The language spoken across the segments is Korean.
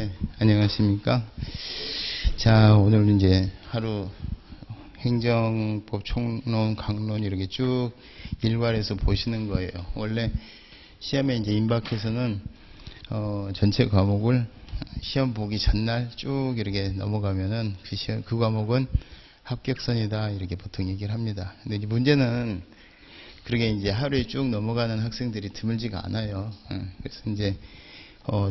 네, 안녕하십니까. 자, 오늘 이제 하루 행정법 총론, 강론 이렇게 쭉 일괄해서 보시는 거예요. 원래 시험에 이제 임박해서는 전체 과목을 시험 보기 전날 쭉 이렇게 넘어가면은 그 과목은 합격선이다 이렇게 보통 얘기를 합니다. 근데 이제 문제는 그렇게 이제 하루에 쭉 넘어가는 학생들이 드물지가 않아요. 그래서 이제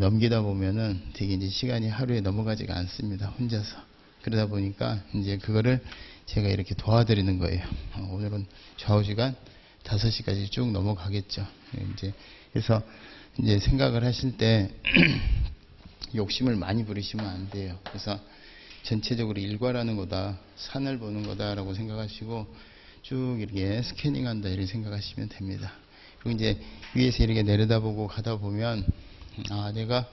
넘기다 보면은 되게 이제 시간이 하루에 넘어가지가 않습니다. 혼자서. 그러다 보니까 이제 그거를 제가 이렇게 도와드리는 거예요. 오늘은 좌우시간 5시까지 쭉 넘어가겠죠. 이제 그래서 이제 생각을 하실 때 욕심을 많이 부리시면 안 돼요. 그래서 전체적으로 일과라는 거다, 산을 보는 거다라고 생각하시고 쭉 이렇게 스캐닝한다 이렇게 생각하시면 됩니다. 그리고 이제 위에서 이렇게 내려다보고 가다 보면 아, 내가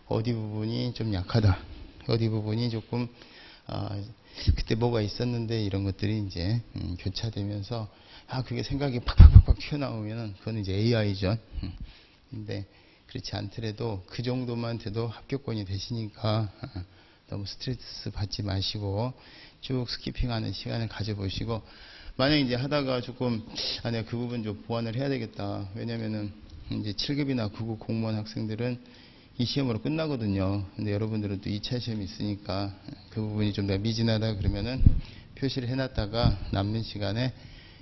어디 부분이 좀 약하다, 어디 부분이 조금 그때 뭐가 있었는데 이런 것들이 이제 교차되면서 그게 생각이 팍팍팍 튀어나오면 그건 이제 AI죠. 근데 그렇지 않더라도 그 정도만 돼도 합격권이 되시니까 너무 스트레스 받지 마시고 쭉 스키핑하는 시간을 가져보시고, 만약에 이제 하다가 조금 내가 그 부분 좀 보완을 해야 되겠다. 왜냐면은 이제 7급이나 9급 공무원 학생들은 이 시험으로 끝나거든요. 근데 여러분들은 또 2차 시험이 있으니까 그 부분이 좀 더 미진하다 그러면은 표시를 해놨다가 남는 시간에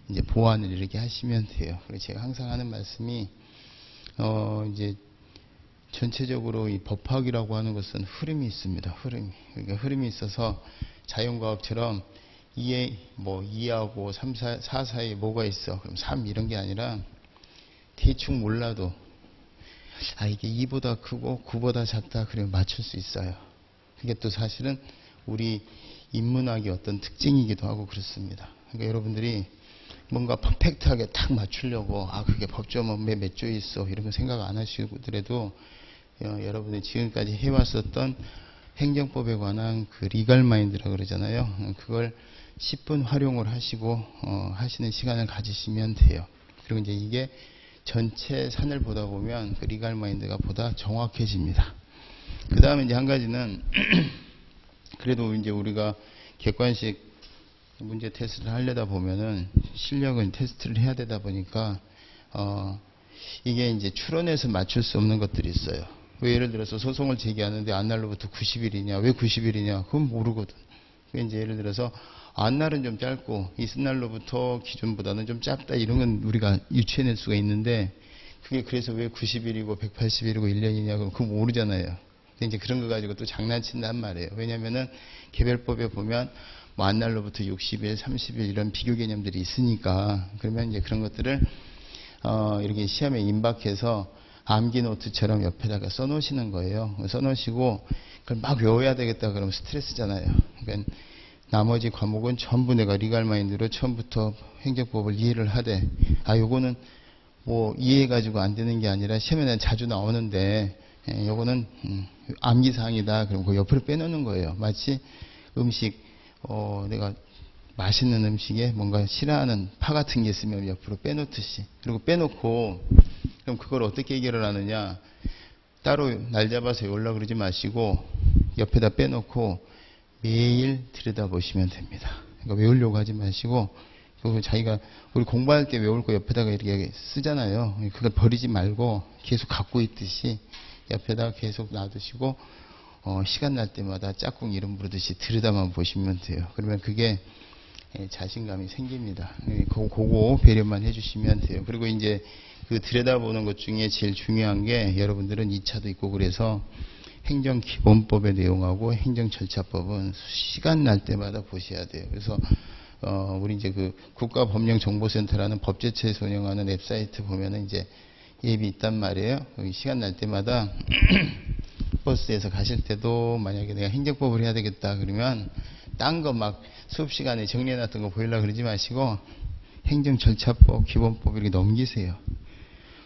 이제 보완을 이렇게 하시면 돼요. 그래서 제가 항상 하는 말씀이 이제 전체적으로 이 법학이라고 하는 것은 흐름이 있습니다. 그러니까 흐름이 있어서 자연과학처럼 2하고 3, 4 사이에 뭐가 있어. 그럼 3 이런 게 아니라 대충 몰라도 이게 2보다 크고 9보다 작다 그러면 맞출 수 있어요. 그게 또 사실은 우리 인문학의 어떤 특징이기도 하고 그렇습니다. 그러니까 여러분들이 뭔가 퍼펙트하게 딱 맞추려고 그게 법조문 몇 조에 있어 이런 거 생각 안 하시더라도 여러분이 지금까지 해왔었던 행정법에 관한 그 리갈 마인드라고 그러잖아요. 그걸 10분 활용을 하시고 하시는 시간을 가지시면 돼요. 그리고 이제 이게 전체 산을 보다 보면 그 리갈 마인드가 보다 정확해집니다. 그 다음에 이제 한 가지는 그래도 이제 우리가 객관식 문제 테스트를 하려다 보면은 실력은 테스트를 해야 되다 보니까 이게 이제 추론해서 맞출 수 없는 것들이 있어요. 왜 예를 들어서 소송을 제기하는데 안날로부터 90일이냐, 왜 90일이냐, 그건 모르거든. 이제 예를 들어서 안날은 좀 짧고 이튿날로부터 기준보다는 좀 짧다 이런 건 우리가 유추해낼 수가 있는데 그게 그래서 왜 90일이고 180일이고 1년이냐 그럼 그거 모르잖아요. 이제 그런 거 가지고 또 장난친단 말이에요. 왜냐면은 개별법에 보면 뭐 안날로부터 60일, 30일 이런 비교 개념들이 있으니까 그러면 이제 그런 것들을 이렇게 시험에 임박해서 암기 노트처럼 옆에다가 써놓으시는 거예요. 써놓으시고 그걸 막 외워야 되겠다 그러면 스트레스잖아요. 그러니까 나머지 과목은 전부 내가 리갈 마인드로 처음부터 행정법을 이해를 하되 요거는 뭐 이해해가지고 안 되는 게 아니라 시험에 자주 나오는데 요거는 암기사항이다 그럼 그 옆으로 빼놓는 거예요. 마치 음식 내가 맛있는 음식에 뭔가 싫어하는 파 같은 게 있으면 옆으로 빼놓듯이, 그리고 빼놓고 그럼 그걸 어떻게 해결을 하느냐, 따로 날 잡아서 외우려고 그러지 마시고 옆에다 빼놓고 매일 들여다보시면 됩니다. 그러니까 외우려고 하지 마시고 자기가 우리 공부할 때 외울 거 옆에다가 이렇게 쓰잖아요. 그걸 버리지 말고 계속 갖고 있듯이 옆에다가 계속 놔두시고 시간 날 때마다 짝꿍 이름 부르듯이 들여다만 보시면 돼요. 그러면 그게 자신감이 생깁니다. 그거 배려만 해주시면 돼요. 그리고 이제 그 들여다보는 것 중에 제일 중요한 게 여러분들은 2차도 있고 그래서 행정기본법의 내용하고 행정절차법은 시간 날 때마다 보셔야 돼요. 그래서 우리 이제 그 국가법령정보센터라는 법제처에서 운영하는 웹사이트 보면은 이제 앱이 있단 말이에요. 시간 날 때마다 버스에서 가실 때도 만약에 내가 행정법을 해야 되겠다 그러면 딴 거 막 수업 시간에 정리해놨던 거 보이려고 그러지 마시고 행정절차법, 기본법 이렇게 넘기세요.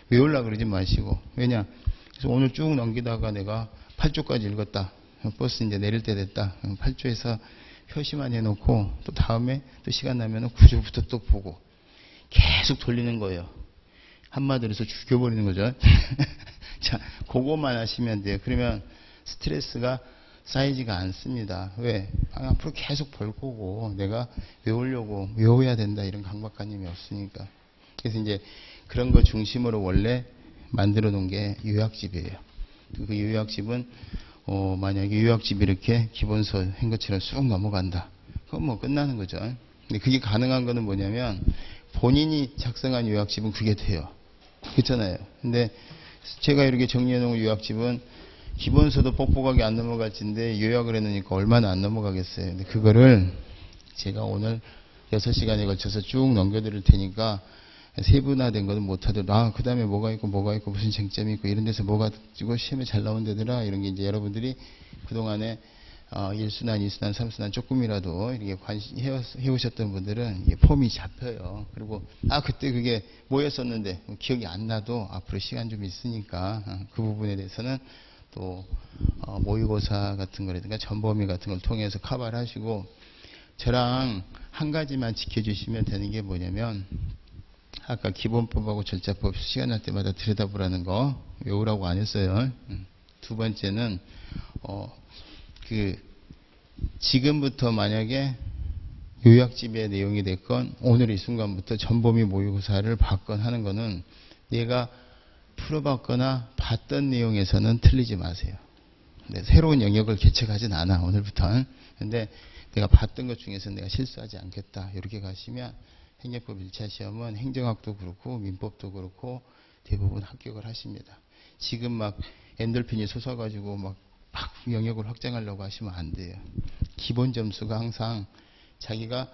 외우려고 그러지 마시고. 왜냐? 그래서 오늘 쭉 넘기다가 내가 8조까지 읽었다. 버스 이제 내릴 때 됐다. 8조에서 표시만 해놓고 또 다음에 또 시간 나면은 9조부터 또 보고 계속 돌리는 거예요. 한마디로 해서 죽여버리는 거죠. 자, 그거만 하시면 돼요. 그러면 스트레스가 쌓이지가 않습니다. 왜? 앞으로 계속 볼 거고 내가 외워야 된다 이런 강박관념이 없으니까. 그래서 이제 그런 거 중심으로 원래 만들어 놓은 게 요약집이에요. 그 요약집은 만약에 요약집이 이렇게 기본서 한 것처럼 쑥 넘어간다. 그건 뭐 끝나는 거죠. 근데 그게 가능한 거는 뭐냐면 본인이 작성한 요약집은 그게 돼요. 그렇잖아요. 근데 제가 이렇게 정리해 놓은 요약집은 기본서도 뻑뻑하게 안 넘어갈진데 요약을 해놓으니까 얼마나 안 넘어가겠어요. 근데 그거를 제가 오늘 6시간에 걸쳐서 쭉 넘겨드릴 테니까 세분화된 거는 못하더라도 그 다음에 뭐가 있고 무슨 쟁점이 있고 이런 데서 뭐가 지고 시험에 잘 나온다더라 이런 게 이제 여러분들이 그동안에 1순환, 2순환, 3순환 조금이라도 이렇게 관심 해오셨던 분들은 이게 폼이 잡혀요. 그리고 그때 그게 뭐였었는데 기억이 안 나도 앞으로 시간 좀 있으니까 그 부분에 대해서는 또 모의고사 같은 거라든가 전범위 같은 걸 통해서 커버를 하시고 저랑 한 가지만 지켜주시면 되는 게 뭐냐면 아까 기본법하고 절차법 시간 날 때마다 들여다보라는 거 외우라고 안 했어요. 두 번째는 지금부터 만약에 요약집의 내용이 됐건 오늘 이 순간부터 전범위 모의고사를 받건 하는 거는 내가 풀어봤거나 봤던 내용에서는 틀리지 마세요. 근데 새로운 영역을 개척하진 않아 오늘부터는. 근데 내가 봤던 것 중에서 내가 실수하지 않겠다 이렇게 가시면 행정법 1차 시험은 행정학도 그렇고 민법도 그렇고 대부분 합격을 하십니다. 지금 막 엔돌핀이 솟아가지고 막 영역을 확장하려고 하시면 안 돼요. 기본 점수가 항상 자기가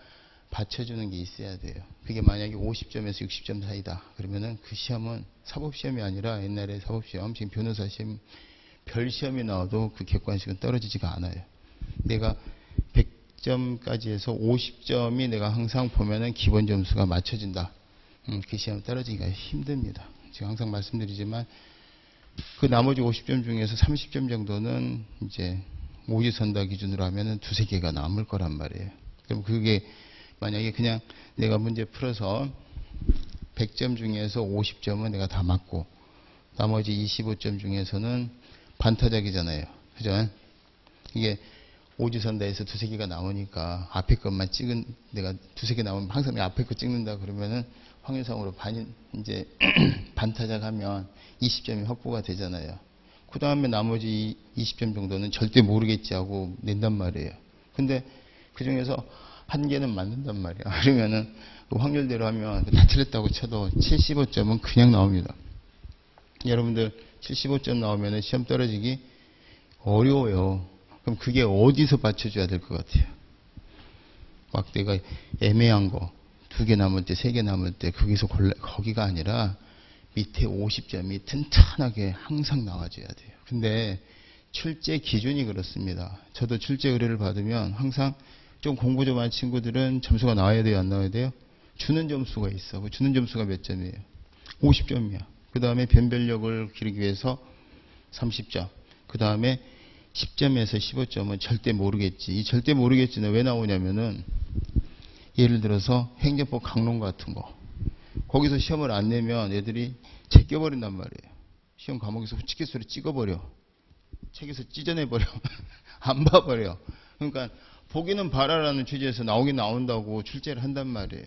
받쳐주는 게 있어야 돼요. 그게 만약에 50점에서 60점 사이다. 그러면은 그 시험은 사법시험이 아니라 옛날에 사법시험, 지금 변호사 시험, 별 시험이 나와도 그 객관식은 떨어지지가 않아요. 내가 100점까지 해서 50점이 내가 항상 보면은 기본 점수가 맞춰진다. 그 시험 떨어지기가 힘듭니다. 제가 항상 말씀드리지만 그 나머지 50점 중에서 30점 정도는 이제 오지선다 기준으로 하면은 두세 개가 남을 거란 말이에요. 그럼 그게 만약에 그냥 내가 문제 풀어서 100점 중에서 50점은 내가 다 맞고 나머지 25점 중에서는 반타작이잖아요. 그죠? 이게 오지선다에서 두세 개가 나오니까 앞에 것만 내가 두세 개 나오면 항상 앞에 거 찍는다 그러면은 확률상으로 이제 반타작하면 20점이 확보가 되잖아요. 그 다음에 나머지 20점 정도는 절대 모르겠지 하고 낸단 말이에요. 근데 그 중에서 한 개는 맞는단 말이야. 그러면은 그 확률대로 하면 다 틀렸다고 쳐도 75점은 그냥 나옵니다. 여러분들 75점 나오면은 시험 떨어지기 어려워요. 그럼 그게 어디서 받쳐줘야 될 것 같아요? 막 내가 애매한 거, 2개 남을 때, 3개 남을 때, 거기가 아니라 밑에 50점이 튼튼하게 항상 나와줘야 돼요. 근데 출제 기준이 그렇습니다. 저도 출제 의뢰를 받으면 항상 좀 공부 좀 한 친구들은 점수가 나와야 돼요, 안 나와야 돼요? 주는 점수가 있어. 그 주는 점수가 몇 점이에요? 50점이야. 그 다음에 변별력을 기르기 위해서 30점. 그 다음에 10점에서 15점은 절대 모르겠지. 이 절대 모르겠지는 왜 나오냐면은 예를 들어서 행정법 강론 같은 거. 거기서 시험을 안 내면 애들이 제껴버린단 말이에요. 시험 과목에서 후치기수를 찍어버려. 책에서 찢어내버려. 안 봐버려. 그러니까 보기는 봐라라는 취지에서 나오긴 나온다고 출제를 한단 말이에요.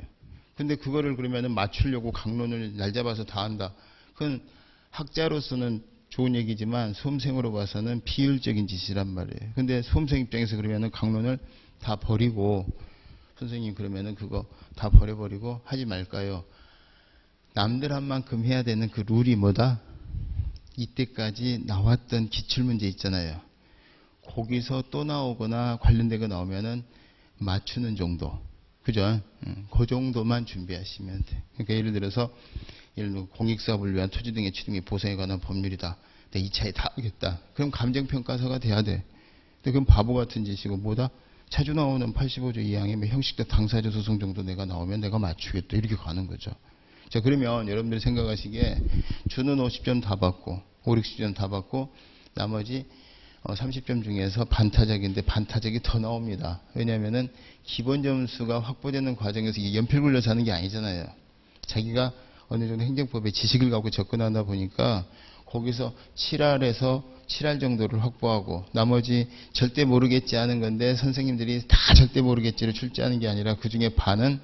근데 그거를 그러면은 맞추려고 강론을 날 잡아서 다 한다. 그건 학자로서는 좋은 얘기지만 수험생으로 봐서는 비효율적인 짓이란 말이에요. 근데 수험생 입장에서 그러면은 강론을 다 버리고 선생님 그러면은 그거 다 버려버리고 하지 말까요? 남들 한 만큼 해야 되는 그 룰이 뭐다? 이때까지 나왔던 기출문제 있잖아요. 거기서 또 나오거나 관련되고 나오면은 맞추는 정도. 그죠? 그 정도만 준비하시면 돼. 그러니까 예를 들어서 공익사업을 위한 토지 등의 취득 및 보상에 관한 법률이다. 근데 2차에 다 하겠다. 그럼 감정평가서가 돼야 돼. 근데 그럼 바보 같은 짓이고 뭐다? 자주 나오는 85조 2항의 뭐 형식적 당사자 소송 정도 내가 나오면 내가 맞추겠다. 이렇게 가는 거죠. 자, 그러면 여러분들이 생각하시기에 주는 50점 다 받고 5, 60점 다 받고 나머지 30점 중에서 반타작인데 반타작이 더 나옵니다. 왜냐하면은 기본 점수가 확보되는 과정에서 이게 연필 굴려서 하는 게 아니잖아요. 자기가 어느 정도 행정법에 지식을 갖고 접근하다 보니까 거기서 7할 정도를 확보하고 나머지 절대 모르겠지 하는 건데 선생님들이 다 절대 모르겠지를 출제하는 게 아니라 그 중에 반은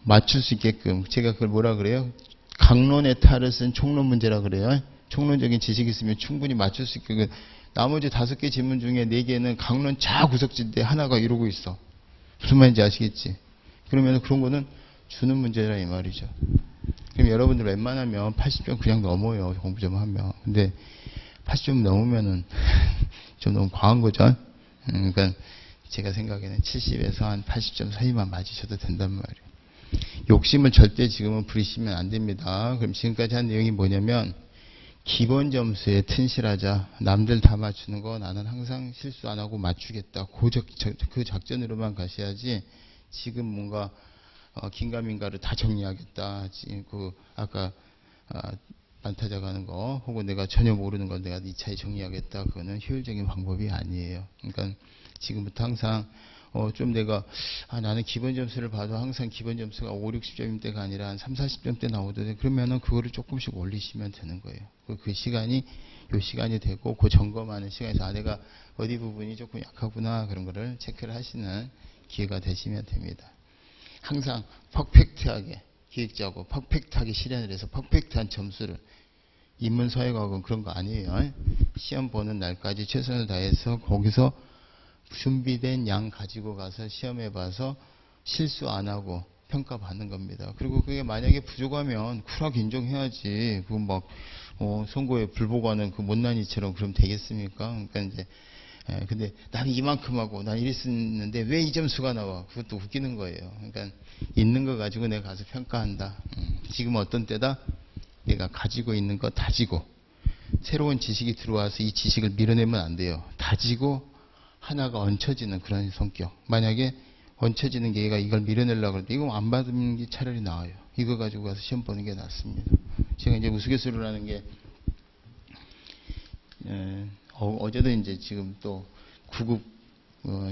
맞출 수 있게끔 제가 그걸 뭐라 그래요? 강론의 탈을 쓴 총론 문제라 그래요. 총론적인 지식이 있으면 충분히 맞출 수 있게끔 나머지 5개 지문 중에 4개는 강론 자구석진데 하나가 이러고 있어. 무슨 말인지 아시겠지? 그러면 그런 거는 주는 문제라 이 말이죠. 그럼 여러분들 웬만하면 80점 그냥 넘어요. 공부 좀 하면. 근데 80점 넘으면은 좀 너무 과한 거죠. 그러니까 제가 생각에는 70에서 한 80점 사이만 맞으셔도 된단 말이에요. 욕심을 절대 지금은 부리시면 안 됩니다. 그럼 지금까지 한 내용이 뭐냐면 기본 점수에 튼실하자. 남들 다 맞추는 거 나는 항상 실수 안 하고 맞추겠다. 그 작전으로만 가셔야지 지금 뭔가 긴가민가를 다 정리하겠다. 그 아까 반타작 하는 거 혹은 내가 전혀 모르는 걸 내가 2차에 정리하겠다. 그거는 효율적인 방법이 아니에요. 그러니까 지금부터 항상 좀 내가 나는 기본 점수를 봐도 항상 기본 점수가 5, 60점대가 아니라 한 3, 40점대 나오던데 그러면은 그거를 조금씩 올리시면 되는 거예요. 그 시간이 요 시간이 되고 그 점검하는 시간에서 내가 어디 부분이 조금 약하구나 그런 거를 체크를 하시는 기회가 되시면 됩니다. 항상 퍼펙트하게 기획자고 퍼펙트하게 실현을 해서 퍼펙트한 점수를 인문 서예과학은 그런 거 아니에요. 시험 보는 날까지 최선을 다해서 거기서 준비된 양 가지고 가서 시험해 봐서 실수 안 하고 평가받는 겁니다. 그리고 그게 만약에 부족하면 쿨하게 인정해야지. 그건 막 선거에 불복하는 그 못난이처럼 그럼 되겠습니까? 그러니까 이제 근데 나는 이만큼 하고 난 이랬었는데 왜 이 점수가 나와? 그것도 웃기는 거예요. 그러니까 있는 거 가지고 내가 가서 평가한다. 지금 어떤 때다? 내가 가지고 있는 거 다지고 새로운 지식이 들어와서 이 지식을 밀어내면 안 돼요. 다지고 하나가 얹혀지는 그런 성격. 만약에 얹혀지는 게 얘가 이걸 밀어내려고 그러는데 이거 안 받는 게 차라리 나아요. 이거 가지고 가서 시험 보는 게 낫습니다. 제가 이제 우스갯소리라는 게 어제도 이제 지금 또 9급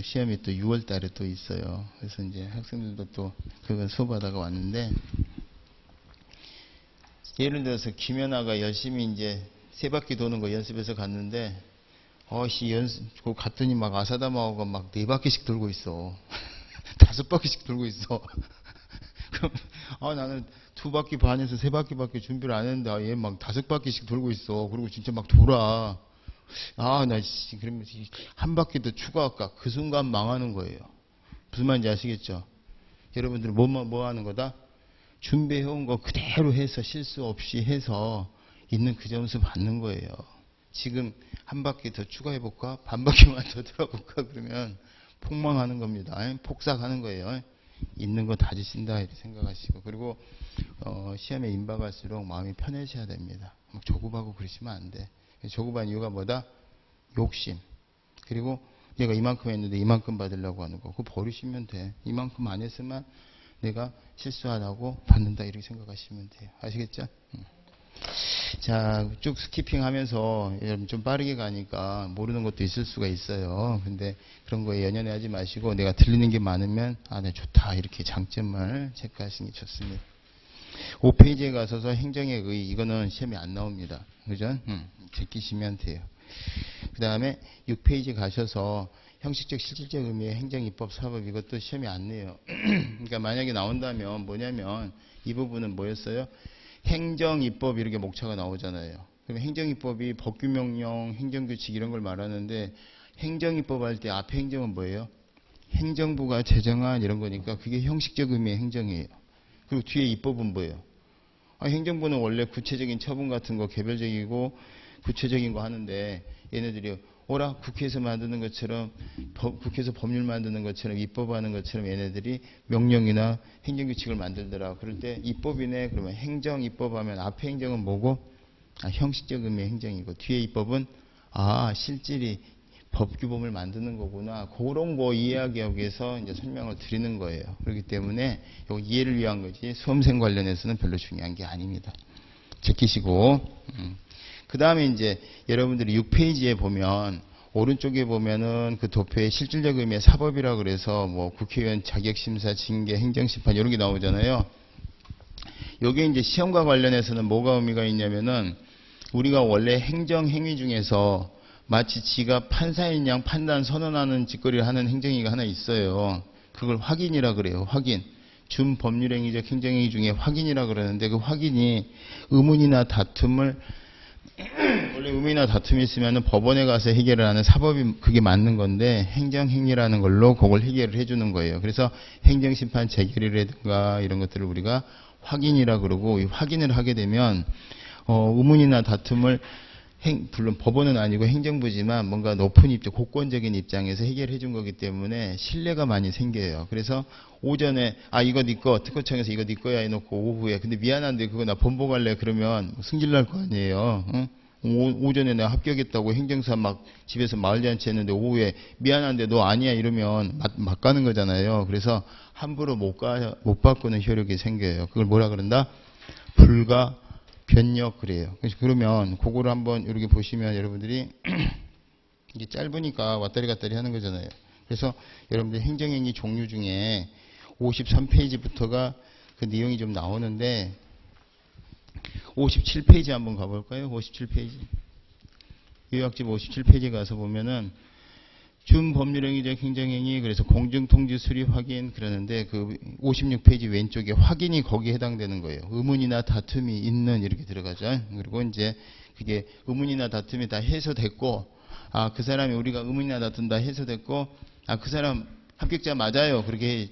시험이 또 6월 달에 또 있어요. 그래서 이제 학생들도 또 그걸 수업하다가 왔는데 예를 들어서 김연아가 열심히 이제 3바퀴 도는 거 연습해서 갔는데 갔더니 막 아사다마오가 막 4바퀴씩 돌고 있어. 5바퀴씩 돌고 있어. 그럼 나는 2바퀴 반에서 3바퀴밖에 준비를 안 했는데 얘 막 5바퀴씩 돌고 있어. 그리고 진짜 막 돌아. 그러면 한 바퀴 더 추가할까? 그 순간 망하는 거예요. 무슨 말인지 아시겠죠? 여러분들 뭐 하는 거다? 준비해온 거 그대로 해서 실수 없이 해서 있는 그 점수 받는 거예요. 지금 한 바퀴 더 추가해볼까? 반 바퀴만 더 돌아볼까? 그러면 폭망하는 겁니다. 폭삭하는 거예요. 있는 거 다지신다 이렇게 생각하시고 그리고 시험에 임박할수록 마음이 편해져야 됩니다. 막 조급하고 그러시면 안 돼. 조급한 이유가 뭐다? 욕심. 그리고 내가 이만큼 했는데 이만큼 받으려고 하는 거. 그거 버리시면 돼. 이만큼 안 했으면 내가 실수 안 하고 받는다 이렇게 생각하시면 돼요. 아시겠죠? 자, 쭉 스키핑 하면서 여러분 좀 빠르게 가니까 모르는 것도 있을 수가 있어요. 근데 그런 거에 연연해 하지 마시고 내가 들리는 게 많으면 네, 좋다. 이렇게 장점을 체크하시는 게 좋습니다. 5페이지에 가서서 행정의 의, 이거는 시험에 안 나옵니다. 그죠? 제끼시면 돼요. 그 다음에 6페이지 가셔서 형식적, 실질적 의미의 행정입법, 사법 이것도 시험에 안 내요. 그러니까 만약에 나온다면 뭐냐면 이 부분은 뭐였어요? 행정입법 이렇게 목차가 나오잖아요. 그럼 행정입법이 법규명령, 행정규칙 이런 걸 말하는데 행정입법 할 때 앞에 행정은 뭐예요? 행정부가 제정한 이런 거니까 그게 형식적 의미의 행정이에요. 그리고 뒤에 입법은 뭐예요? 행정부는 원래 구체적인 처분 같은 거 개별적이고 구체적인 거 하는데 얘네들이 국회에서 만드는 것처럼 국회에서 법률 만드는 것처럼 입법하는 것처럼 얘네들이 명령이나 행정규칙을 만들더라. 그럴 때 입법이네. 그러면 행정 입법하면 앞에 행정은 뭐고? 형식적 의미의 행정이고 뒤에 입법은 실질이 법규범을 만드는 거구나. 그런 거 이해하기 위해서 이제 설명을 드리는 거예요. 그렇기 때문에 이거 이해를 위한 거지 수험생 관련해서는 별로 중요한 게 아닙니다. 제끼시고. 그 다음에 이제 여러분들이 6페이지에 보면 오른쪽에 보면은 그 도표에 실질적 의미의 사법이라 그래서 뭐 국회의원 자격심사, 징계, 행정심판 이런 게 나오잖아요. 요게 이제 시험과 관련해서는 뭐가 의미가 있냐면은 우리가 원래 행정 행위 중에서 마치 지가 판사인 양 판단 선언하는 짓거리를 하는 행정행위가 하나 있어요. 그걸 확인이라 그래요. 확인. 준법률행위적 행정행위 중에 확인이라 그러는데 그 확인이 의문이나 다툼을 원래 의문이나 다툼이 있으면 법원에 가서 해결을 하는 사법이 그게 맞는 건데 행정행위라는 걸로 그걸 해결을 해주는 거예요. 그래서 행정심판 재결이라든가 이런 것들을 우리가 확인이라 그러고 이 확인을 하게 되면 의문이나 다툼을 물론 법원은 아니고 행정부지만 뭔가 높은 입장, 고권적인 입장에서 해결해 준 거기 때문에 신뢰가 많이 생겨요. 그래서 오전에 이거 네 거, 특허청에서 이거 네 거야 해놓고 오후에 근데 미안한데 그거 나 본보갈래 그러면 승질 날 거 아니에요. 응? 오전에 내가 합격했다고 행정사 막 집에서 마을잔치 했는데 오후에 미안한데 너 아니야 이러면 막 가는 거잖아요. 그래서 함부로 못 바꾸는 효력이 생겨요. 그걸 뭐라 그런다? 불가 변력 그래요. 그래서 그러면 그거를 한번 이렇게 보시면 여러분들이 이게 짧으니까 왔다리 갔다리 하는 거잖아요. 그래서 여러분들 행정행위 종류 중에 53페이지부터가 그 내용이 좀 나오는데 57페이지 한번 가볼까요? 57페이지. 요약집 57페이지 가서 보면은 준법률행위적 행정행위 그래서 공정통지 수립 확인 그러는데 그 56페이지 왼쪽에 확인이 거기에 해당되는 거예요. 의문이나 다툼이 있는 이렇게 들어가죠. 그리고 이제 그게 의문이나 다툼이 다 해소됐고 그 사람이 우리가 의문이나 다툼 다 해소됐고 그 사람 합격자 맞아요. 그렇게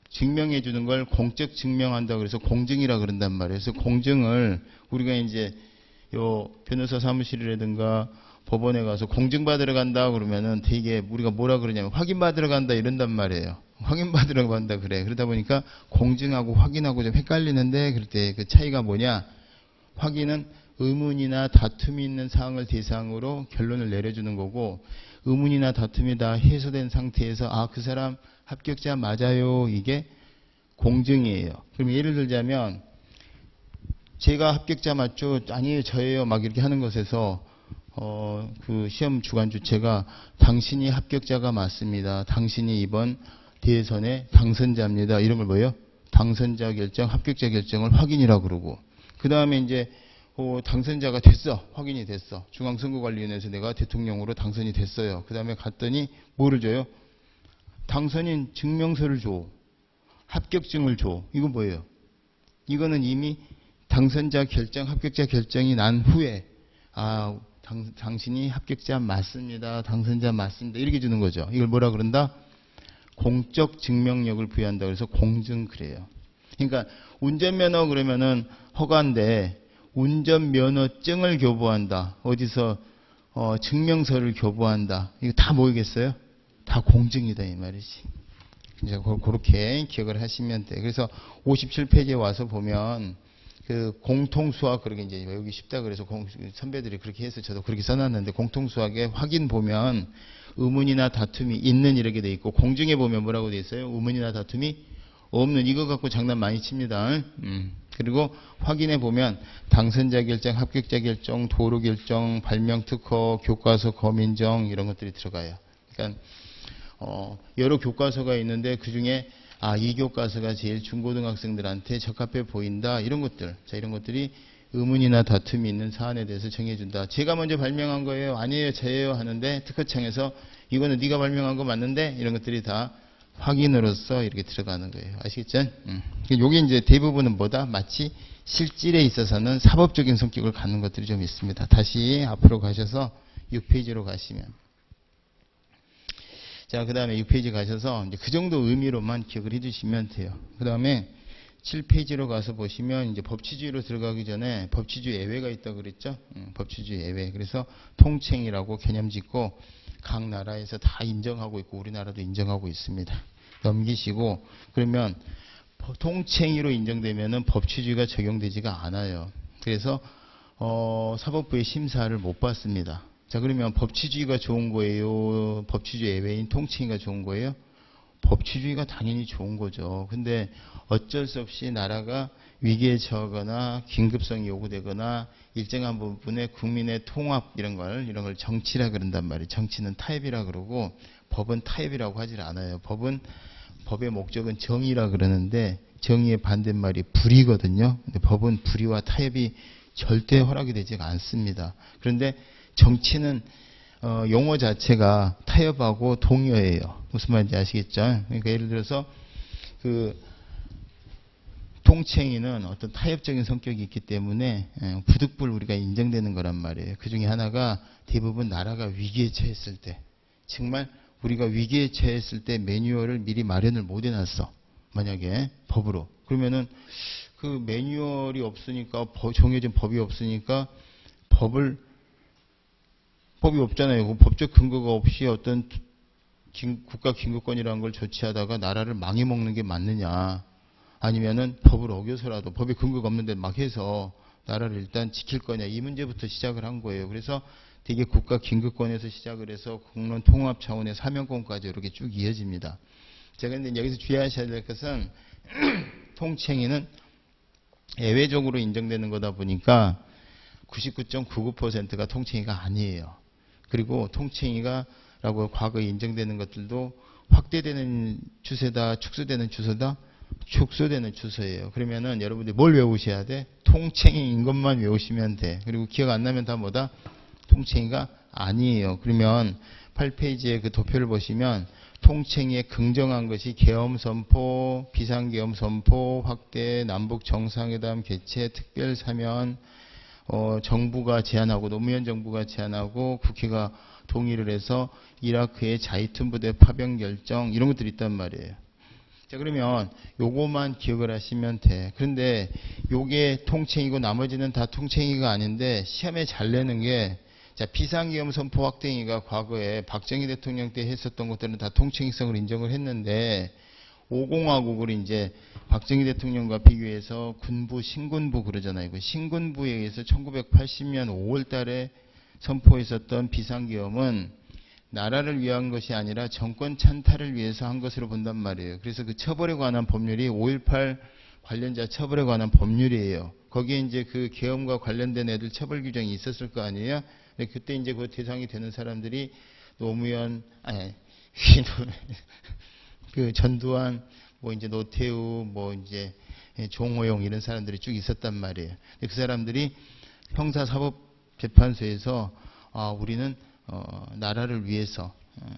증명해 주는 걸 공적 증명한다 그래서 공증이라 그런단 말이에요. 그래서 공증을 우리가 이제 요 변호사 사무실이라든가 법원에 가서 공증받으러 간다 그러면은 되게 우리가 뭐라 그러냐면 확인받으러 간다 이런단 말이에요. 확인받으러 간다 그래. 그러다 보니까 공증하고 확인하고 좀 헷갈리는데 그럴 때 그 차이가 뭐냐? 확인은 의문이나 다툼이 있는 사항을 대상으로 결론을 내려주는 거고 의문이나 다툼이 다 해소된 상태에서 그 사람 합격자 맞아요. 이게 공증이에요. 그럼 예를 들자면 제가 합격자 맞죠? 아니에요. 저예요. 막 이렇게 하는 것에서 그 시험 주관 주체가 당신이 합격자가 맞습니다. 당신이 이번 대선의 당선자입니다. 이런 걸 뭐예요? 당선자 결정, 합격자 결정을 확인이라고 그러고 그 다음에 이제 당선자가 됐어. 확인이 됐어. 중앙선거관리위원회에서 내가 대통령으로 당선이 됐어요. 그 다음에 갔더니 뭐를 줘요? 당선인 증명서를 줘. 합격증을 줘. 이건 뭐예요? 이거는 이미 당선자 결정, 합격자 결정이 난 후에 당신이 합격자 맞습니다. 당선자 맞습니다. 이렇게 주는 거죠. 이걸 뭐라 그런다? 공적 증명력을 부여한다. 그래서 공증 그래요. 그러니까 운전면허 그러면은 허가인데 운전면허증을 교부한다. 어디서 증명서를 교부한다. 이거 다 뭐겠어요? 다 공증이다 이 말이지. 이제 그렇게 기억을 하시면 돼. 그래서 57페이지에 와서 보면 그 공통수학 그렇게 이제 외우기 쉽다 그래서 선배들이 그렇게 해서 저도 그렇게 써놨는데 공통수학에 확인 보면 의문이나 다툼이 있는 이렇게 돼 있고 공증에 보면 뭐라고 돼 있어요? 의문이나 다툼이 없는. 이거 갖고 장난 많이 칩니다. 그리고 확인해 보면 당선자 결정, 합격자 결정, 도로 결정, 발명 특허, 교과서 검인정 이런 것들이 들어가요. 그러니까 여러 교과서가 있는데 그 중에 이 교과서가 제일 중고등학생들한테 적합해 보인다. 이런 것들. 자, 이런 것들이 의문이나 다툼이 있는 사안에 대해서 정해준다. 제가 먼저 발명한 거예요. 아니에요. 저예요. 하는데 특허청에서 이거는 네가 발명한 거 맞는데 이런 것들이 다 확인으로서 이렇게 들어가는 거예요. 아시겠죠? 요게 이제 대부분은 뭐다? 마치 실질에 있어서는 사법적인 성격을 갖는 것들이 좀 있습니다. 다시 앞으로 가셔서 6페이지로 가시면. 자, 그 다음에 6페이지 가셔서 이제 그 정도 의미로만 기억을 해주시면 돼요. 그 다음에 7페이지로 가서 보시면 이제 법치주의로 들어가기 전에 법치주의 예외가 있다고 그랬죠? 법치주의 예외. 그래서 통칭이라고 개념 짓고 각 나라에서 다 인정하고 있고 우리나라도 인정하고 있습니다. 넘기시고 그러면 통칭의로 인정되면은 법치주의가 적용되지가 않아요. 그래서 사법부의 심사를 못 받습니다. 자, 그러면 법치주의가 좋은 거예요? 법치주의 예외인 통칭의가 좋은 거예요? 법치주의가 당연히 좋은 거죠. 근데 어쩔 수 없이 나라가 위기에 처하거나 긴급성이 요구되거나 일정한 부분에 국민의 통합 이런 걸 정치라 그런단 말이에요. 정치는 타협이라 그러고 법은 타협이라고 하질 않아요. 법의 목적은 정의라 그러는데 정의의 반대말이 불의거든요. 근데 법은 불의와 타협이 절대 허락이 되지가 않습니다. 그런데 정치는 용어 자체가 타협하고 동의어예요. 무슨 말인지 아시겠죠? 그러니까 예를 들어서 그 통챙이는 어떤 타협적인 성격이 있기 때문에 부득불 우리가 인정되는 거란 말이에요. 그 중에 하나가 대부분 나라가 위기에 처했을 때, 정말 우리가 위기에 처했을 때 매뉴얼을 미리 마련을 못 해놨어. 만약에 법으로. 그러면은 그 매뉴얼이 없으니까, 정해진 법이 없으니까 법이 없잖아요. 그 법적 근거가 없이 어떤 국가 긴급권이라는 걸 조치하다가 나라를 망해먹는 게 맞느냐. 아니면은 법을 어겨서라도 법에 근거가 없는데 막 해서 나라를 일단 지킬 거냐. 이 문제부터 시작을 한 거예요. 그래서 되게 국가 긴급권에서 시작을 해서 국론 통합 차원의 사명권까지 이렇게 쭉 이어집니다. 제가 근데 여기서 주의하셔야 될 것은 통챙이는 예외적으로 인정되는 거다 보니까 99.99%가 통챙이가 아니에요. 그리고 통챙이가라고 과거에 인정되는 것들도 확대되는 추세다, 축소되는 추세다, 축소되는 추세예요. 그러면은 여러분들이 뭘 외우셔야 돼? 통챙이인 것만 외우시면 돼. 그리고 기억 안 나면 다 뭐다? 통챙이가 아니에요. 그러면 8페이지에 그 도표를 보시면 통챙이의 긍정한 것이 계엄 선포, 비상계엄 선포, 확대, 남북 정상회담 개최, 특별 사면, 정부가 제안하고 노무현 정부가 제안하고 국회가 동의를 해서 이라크의 자이툰 부대 파병 결정 이런 것들이 있단 말이에요. 자, 그러면 요거만 기억을 하시면 돼. 그런데 요게 통챙이고 나머지는 다 통챙이가 아닌데 시험에 잘 내는 게 자, 비상계엄 선포 확대행위가 과거에 박정희 대통령 때 했었던 것들은 다 통챙이성을 인정을 했는데 5공화국을 이제 박정희 대통령과 비교해서 군부, 신군부 그러잖아요. 그 신군부에 의해서 1980년 5월 달에 선포했었던 비상계엄은 나라를 위한 것이 아니라 정권 찬탈을 위해서 한 것으로 본단 말이에요. 그래서 그 처벌에 관한 법률이 5.18 관련자 처벌에 관한 법률이에요. 거기에 이제 그 계엄과 관련된 애들 처벌 규정이 있었을 거 아니에요. 근데 그때 이제 그 대상이 되는 사람들이 노무현, 그 전두환, 뭐 이제 노태우, 뭐 이제 종호용 이런 사람들이 쭉 있었단 말이에요. 근데 그 사람들이 형사사법재판소에서 우리는 나라를 위해서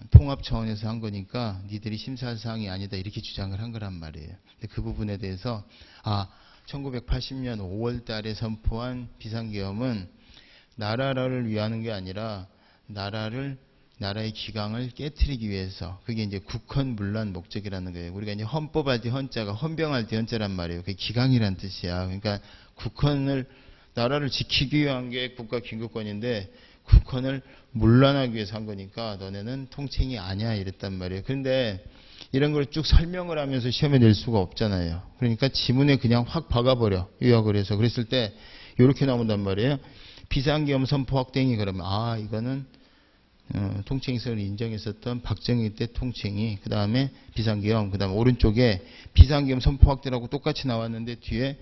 통합 차원에서 한 거니까 니들이 심사할 사항이 아니다 이렇게 주장을 한 거란 말이에요. 근데 그 부분에 대해서 1980년 5월 달에 선포한 비상계엄은 나라를 위하는 게 아니라 나라의 기강을 깨트리기 위해서 그게 이제 국헌문란 목적이라는 거예요. 우리가 이제 헌법할 때 헌자가 헌병할 때 헌자란 말이에요. 그게 기강이란 뜻이야. 그러니까 나라를 지키기 위한 게 국가 긴급권인데 국헌을 문란하기 위해서 한 거니까 너네는 통챙이 아니야 이랬단 말이에요. 그런데 이런 걸 쭉 설명을 하면서 시험에 낼 수가 없잖아요. 그러니까 지문에 그냥 확 박아버려. 요약을 해서. 그랬을 때 이렇게 나온단 말이에요. 비상계엄 선포 확대행위 그러면 이거는 통챙이성을 인정했었던 박정희 때 통챙이, 그 다음에 비상계엄, 그 다음에 오른쪽에 비상계엄 선포 확대라고 똑같이 나왔는데 뒤에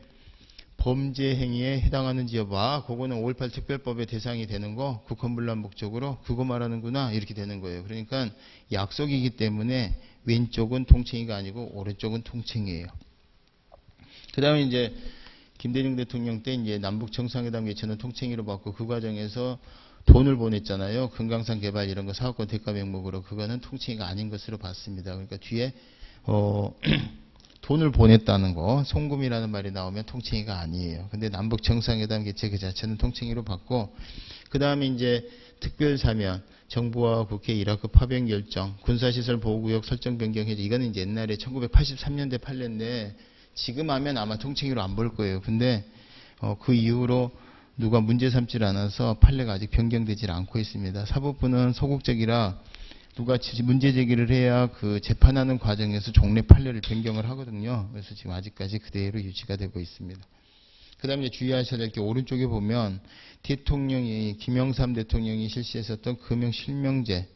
범죄 행위에 해당하는지 여봐. 그거는 5.18 특별법의 대상이 되는 거, 국헌문란 목적으로 그거 말하는구나 이렇게 되는 거예요. 그러니까 약속이기 때문에 왼쪽은 통챙이가 아니고 오른쪽은 통챙이에요. 그 다음에 이제 김대중 대통령 때 이제 남북 정상회담 개최는 통챙이로 받고 그 과정에서 돈을 보냈잖아요. 금강산 개발 이런 거 사업권 대가 명목으로. 그거는 통챙이가 아닌 것으로 봤습니다. 그러니까 뒤에 돈을 보냈다는 거, 송금이라는 말이 나오면 통챙이가 아니에요. 근데 남북 정상회담 개최 그 자체는 통챙이로 받고, 그 다음에 이제 특별사면, 정부와 국회 이라크 파병 결정, 군사시설 보호구역 설정 변경 해제. 이거는 이제 옛날에 1983년대 판례인데 지금 하면 아마 통챙이로 안 볼 거예요. 근데 그 이후로 누가 문제 삼질 않아서 판례가 아직 변경되질 않고 있습니다. 사법부는 소극적이라 누가 문제 제기를 해야 그 재판하는 과정에서 종래 판례를 변경을 하거든요. 그래서 지금 아직까지 그대로 유지가 되고 있습니다. 그 다음에 주의하셔야 될 게 오른쪽에 보면 김영삼 대통령이 실시했었던 금융실명제,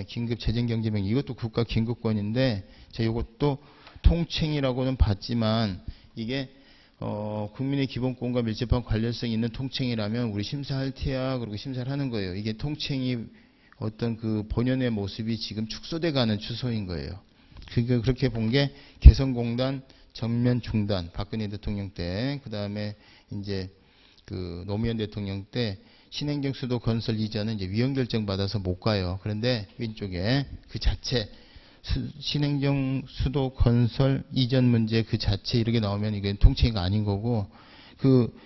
긴급재정경제명, 이것도 국가 긴급권인데 이것도 통챙이라고는 봤지만 이게 국민의 기본권과 밀접한 관련성이 있는 통챙이라면 우리 심사할 테야 그리고 심사를 하는 거예요. 이게 통챙이 어떤 그 본연의 모습이 지금 축소돼 가는 추소인 거예요. 그렇게 본 게 개성공단 전면 중단, 박근혜 대통령 때, 그 다음에 이제 그 노무현 대통령 때 신행정 수도 건설 이전은 이제 위헌 결정 받아서 못 가요. 그런데 왼쪽에 그 자체 신행정 수도 건설 이전 문제 그 자체 이렇게 나오면 이게 통칭이 아닌 거고,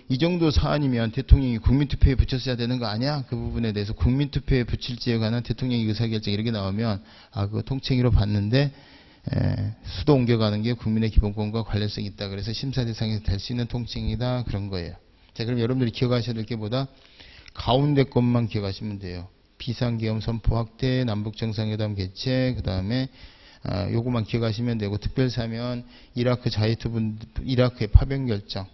이 정도 사안이면 대통령이 국민투표에 붙였어야 되는 거 아니야? 그 부분에 대해서 국민투표에 붙일지에 관한 대통령의 의사결정 이렇게 나오면 그거 통칭으로 봤는데 수도 옮겨가는 게 국민의 기본권과 관련성이 있다. 그래서 심사 대상에서 될 수 있는 통칭이다. 그런 거예요. 자, 그럼 여러분들이 기억하셔야 될 게 뭐다? 가운데 것만 기억하시면 돼요. 비상계엄 선포 확대, 남북정상회담 개최, 그 다음에 요거만 기억하시면 되고, 특별사면 이라크 이라크의 파병 결정,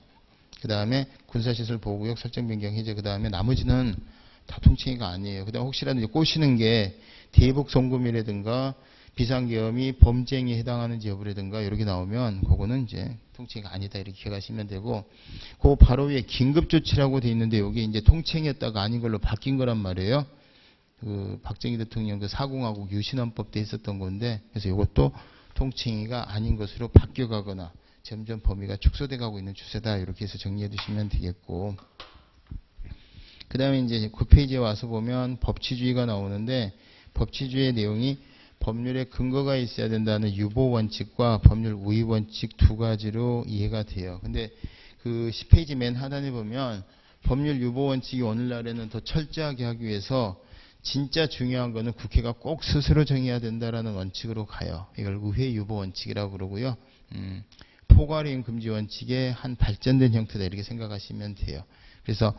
그 다음에 군사시설 보호구역 설정 변경 해제, 그 다음에 나머지는 다 통칭이가 아니에요. 그 다음에 혹시라도 이제 꼬시는 게 대북 송금이라든가 비상계엄이 범죄행위에 해당하는지 여부라든가 이렇게 나오면 그거는 이제 통칭이 아니다 이렇게 기억하시면 되고, 그 바로 위에 긴급조치라고 돼 있는데 여기 이제 통칭이었다가 아닌 걸로 바뀐 거란 말이에요. 그 박정희 대통령 그 사공화국 유신헌법 때 있었던 건데, 그래서 이것도 통칭이가 아닌 것으로 바뀌어가거나 점점 범위가 축소돼 가고 있는 추세다 이렇게 해서 정리해 두시면 되겠고, 그 다음에 이제 9페이지에 와서 보면 법치주의가 나오는데, 법치주의의 내용이 법률에 근거가 있어야 된다는 유보 원칙과 법률 우위 원칙 두 가지로 이해가 돼요. 근데 그 10페이지 맨 하단에 보면 법률 유보 원칙이 오늘날에는 더 철저하게 하기 위해서 진짜 중요한 거는 국회가 꼭 스스로 정해야 된다라는 원칙으로 가요. 이걸 의회 유보 원칙이라고 그러고요. 포괄이행 금지 원칙의 한 발전된 형태다 이렇게 생각하시면 돼요. 그래서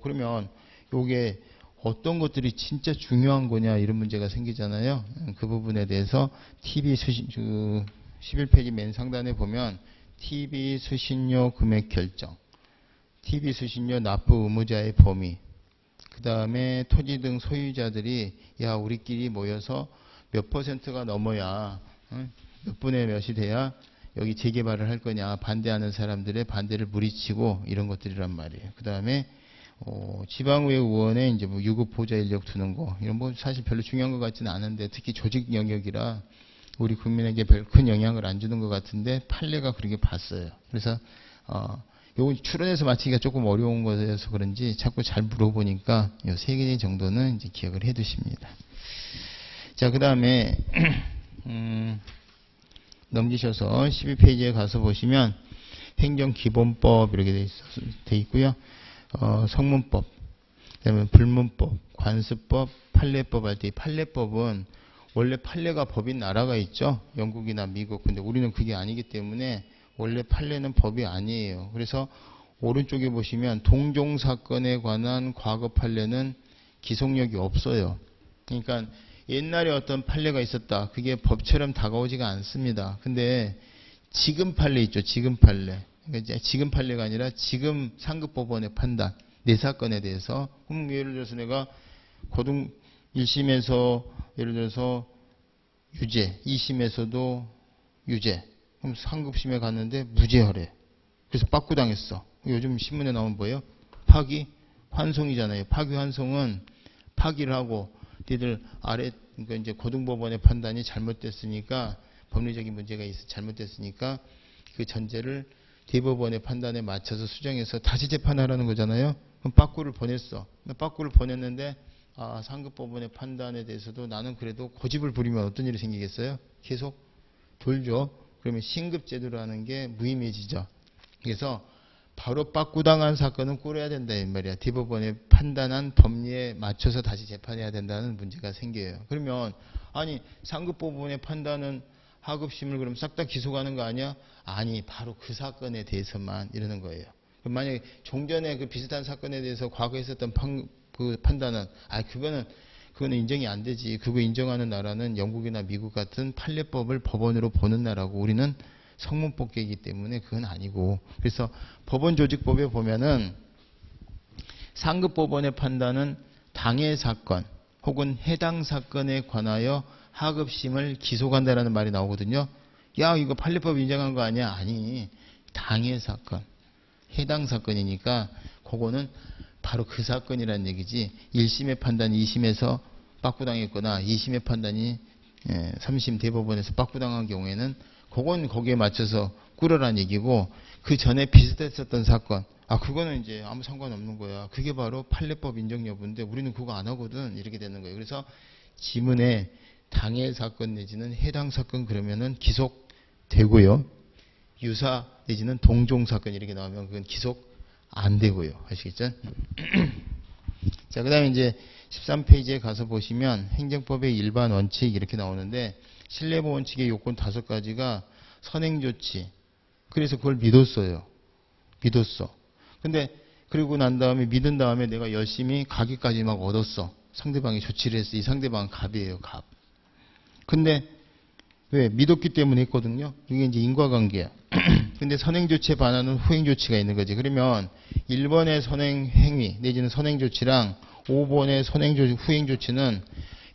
그러면 요게 어떤 것들이 진짜 중요한 거냐 이런 문제가 생기잖아요. 그 부분에 대해서 TV 11페이지 맨 상단에 보면 TV 수신료 금액 결정, TV 수신료 납부 의무자의 범위, 그 다음에 토지 등 소유자들이 우리끼리 모여서 몇 %가 넘어야 몇 분의 몇이 돼야 여기 재개발을 할 거냐, 반대하는 사람들의 반대를 무리치고 이런 것들이란 말이에요. 그 다음에 지방의회 의원에 이제 뭐 유급 보좌 인력 두는 거, 이런 뭐 사실 별로 중요한 것 같지는 않은데, 특히 조직 영역이라 우리 국민에게 별 큰 영향을 안 주는 것 같은데 판례가 그렇게 봤어요. 그래서 요거 추론해서 맞히기가 조금 어려운 거여서 그런지 자꾸 잘 물어보니까 요 3개 정도는 이제 기억을 해 두십니다. 자, 그 다음에 넘기셔서 12페이지에 가서 보시면 행정기본법 이렇게 돼 있고요. 성문법, 그다음에 불문법, 관습법, 판례법 할 때, 판례법은 원래 판례가 법인 나라가 있죠. 영국이나 미국. 근데 우리는 그게 아니기 때문에 원래 판례는 법이 아니에요. 그래서 오른쪽에 보시면 동종사건에 관한 과거 판례는 기속력이 없어요. 그러니까 옛날에 어떤 판례가 있었다. 그게 법처럼 다가오지가 않습니다. 근데 지금 판례 있죠. 지금 판례. 그러니까 지금 판례가 아니라 지금 상급법원의 판단, 내 사건에 대해서. 예를 들어서 내가 고등 1심에서 예를 들어서 유죄, 2심에서도 유죄. 그럼 상급심에 갔는데 무죄하래. 그래서 빠꾸당했어. 요즘 신문에 나오는 뭐예요? 파기 환송이잖아요. 파기 환송은 파기를 하고 니들 아래, 그러니까 이제 고등법원의 판단이 잘못됐으니까, 법리적인 문제가 있어 잘못됐으니까 그 전제를 대법원의 판단에 맞춰서 수정해서 다시 재판하라는 거잖아요. 그럼 빠꾸를 보냈어. 빠꾸를 보냈는데 상급법원의 판단에 대해서도 나는 그래도 고집을 부리면 어떤 일이 생기겠어요? 계속 돌죠. 그러면 신급제도라는 게 무의미해지죠. 그래서 바로 빠꾸당한 사건은 꿀어야 된다 이 말이야. 대법원의 판단한 법리에 맞춰서 다시 재판해야 된다는 문제가 생겨요. 그러면 아니 상급법원의 판단은 하급심을 그럼 싹 다 기소하는 거 아니야? 아니, 바로 그 사건에 대해서만 이러는 거예요. 그럼 만약에 종전에 그 비슷한 사건에 대해서 과거에 있었던 그 판단은 그거는 인정이 안 되지. 그거 인정하는 나라는 영국이나 미국 같은 판례법을 법원으로 보는 나라고, 우리는 성문법계이기 때문에 그건 아니고. 그래서 법원조직법에 보면은 상급법원의 판단은 당해 사건 혹은 해당 사건에 관하여 하급심을 기소한다라는 말이 나오거든요. 야, 이거 판례법 인정한 거 아니야? 아니, 당해 사건, 해당 사건이니까 그거는 바로 그 사건이라는 얘기지. 1심의 판단이 2심에서 빠꾸당했거나 2심의 판단이 3심 대법원에서 빠꾸당한 경우에는 그건 거기에 맞춰서 꾸려란 얘기고, 그 전에 비슷했었던 사건, 아, 그거는 이제 아무 상관없는 거야. 그게 바로 판례법 인정 여부인데 우리는 그거 안 하거든. 이렇게 되는 거예요. 그래서 지문에 당해 사건 내지는 해당 사건 그러면은 기속되고요. 유사 내지는 동종 사건 이렇게 나오면 그건 기속 안 되고요. 아시겠죠? 자, 그 다음에 이제 13페이지에 가서 보시면 행정법의 일반 원칙 이렇게 나오는데 신뢰보 원칙의 요건 5가지가 선행조치. 그래서 그걸 믿었어요. 믿었어. 근데 그리고 난 다음에 믿은 다음에 내가 열심히 가기까지 막 얻었어. 상대방이 조치를 했어. 이 상대방은 갑이에요. 갑. 근데 왜? 믿었기 때문에 했거든요. 이게 이제 인과관계야. 근데 선행조치에 반하는 후행조치가 있는 거지. 그러면 1번의 선행행위 내지는 선행조치랑 5번의 후행조치는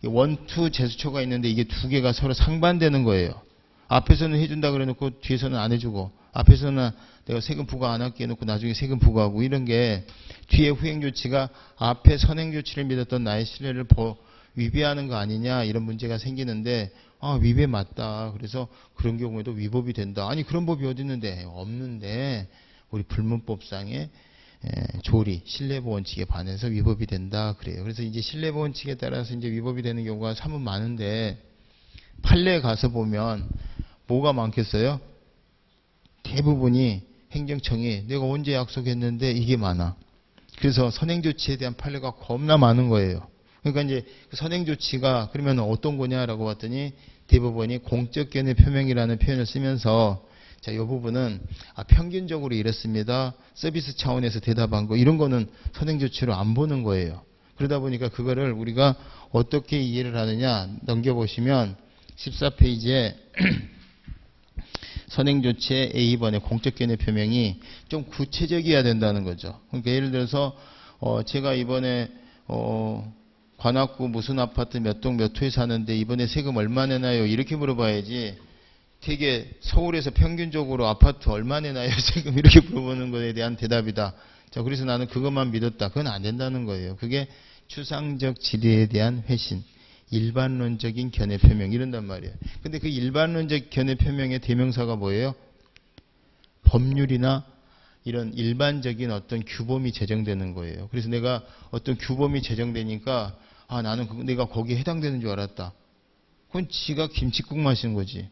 원투 제스처가 있는데 이게 두 개가 서로 상반되는 거예요. 앞에서는 해준다 그래놓고 뒤에서는 안 해주고, 앞에서는 내가 세금 부과 안 할게 해놓고 나중에 세금 부과하고, 이런 게 뒤에 후행조치가 앞에 선행조치를 믿었던 나의 신뢰를 위배하는 거 아니냐, 이런 문제가 생기는데, 아, 위배 맞다. 그래서 그런 경우에도 위법이 된다. 아니, 그런 법이 어디 있는데? 없는데 우리 불문법상의 조리, 신뢰보 원칙에 반해서 위법이 된다 그래요. 그래서 이제 신뢰보 원칙에 따라서 이제 위법이 되는 경우가 참 많은데, 판례에 가서 보면 뭐가 많겠어요? 대부분이 행정청이 내가 언제 약속했는데 이게 많아. 그래서 선행조치에 대한 판례가 겁나 많은 거예요. 그러니까 이제 선행조치가 그러면 어떤 거냐라고 봤더니 대법원이 공적견해 표명이라는 표현을 쓰면서, 자, 이 부분은 평균적으로 이렇습니다. 서비스 차원에서 대답한 거, 이런 거는 선행조치로 안 보는 거예요. 그러다 보니까 그거를 우리가 어떻게 이해를 하느냐, 넘겨보시면 14페이지에 선행조치의 A번의 공적견해 표명이 좀 구체적이어야 된다는 거죠. 그러니까 예를 들어서 제가 이번에 관악구 무슨 아파트 몇 동 몇 호에 사는데 이번에 세금 얼마 내나요? 이렇게 물어봐야지, 되게 서울에서 평균적으로 아파트 얼마 내나요? 세금 이렇게 물어보는 거에 대한 대답이다. 자, 그래서 나는 그것만 믿었다. 그건 안 된다는 거예요. 그게 추상적 지리에 대한 회신, 일반론적인 견해 표명 이런단 말이에요. 근데 그 일반론적 견해 표명의 대명사가 뭐예요? 법률이나 이런 일반적인 어떤 규범이 제정되는 거예요. 그래서 내가 어떤 규범이 제정되니까 나는 내가 거기에 해당되는 줄 알았다. 그건 지가 김칫국 마시는 거지.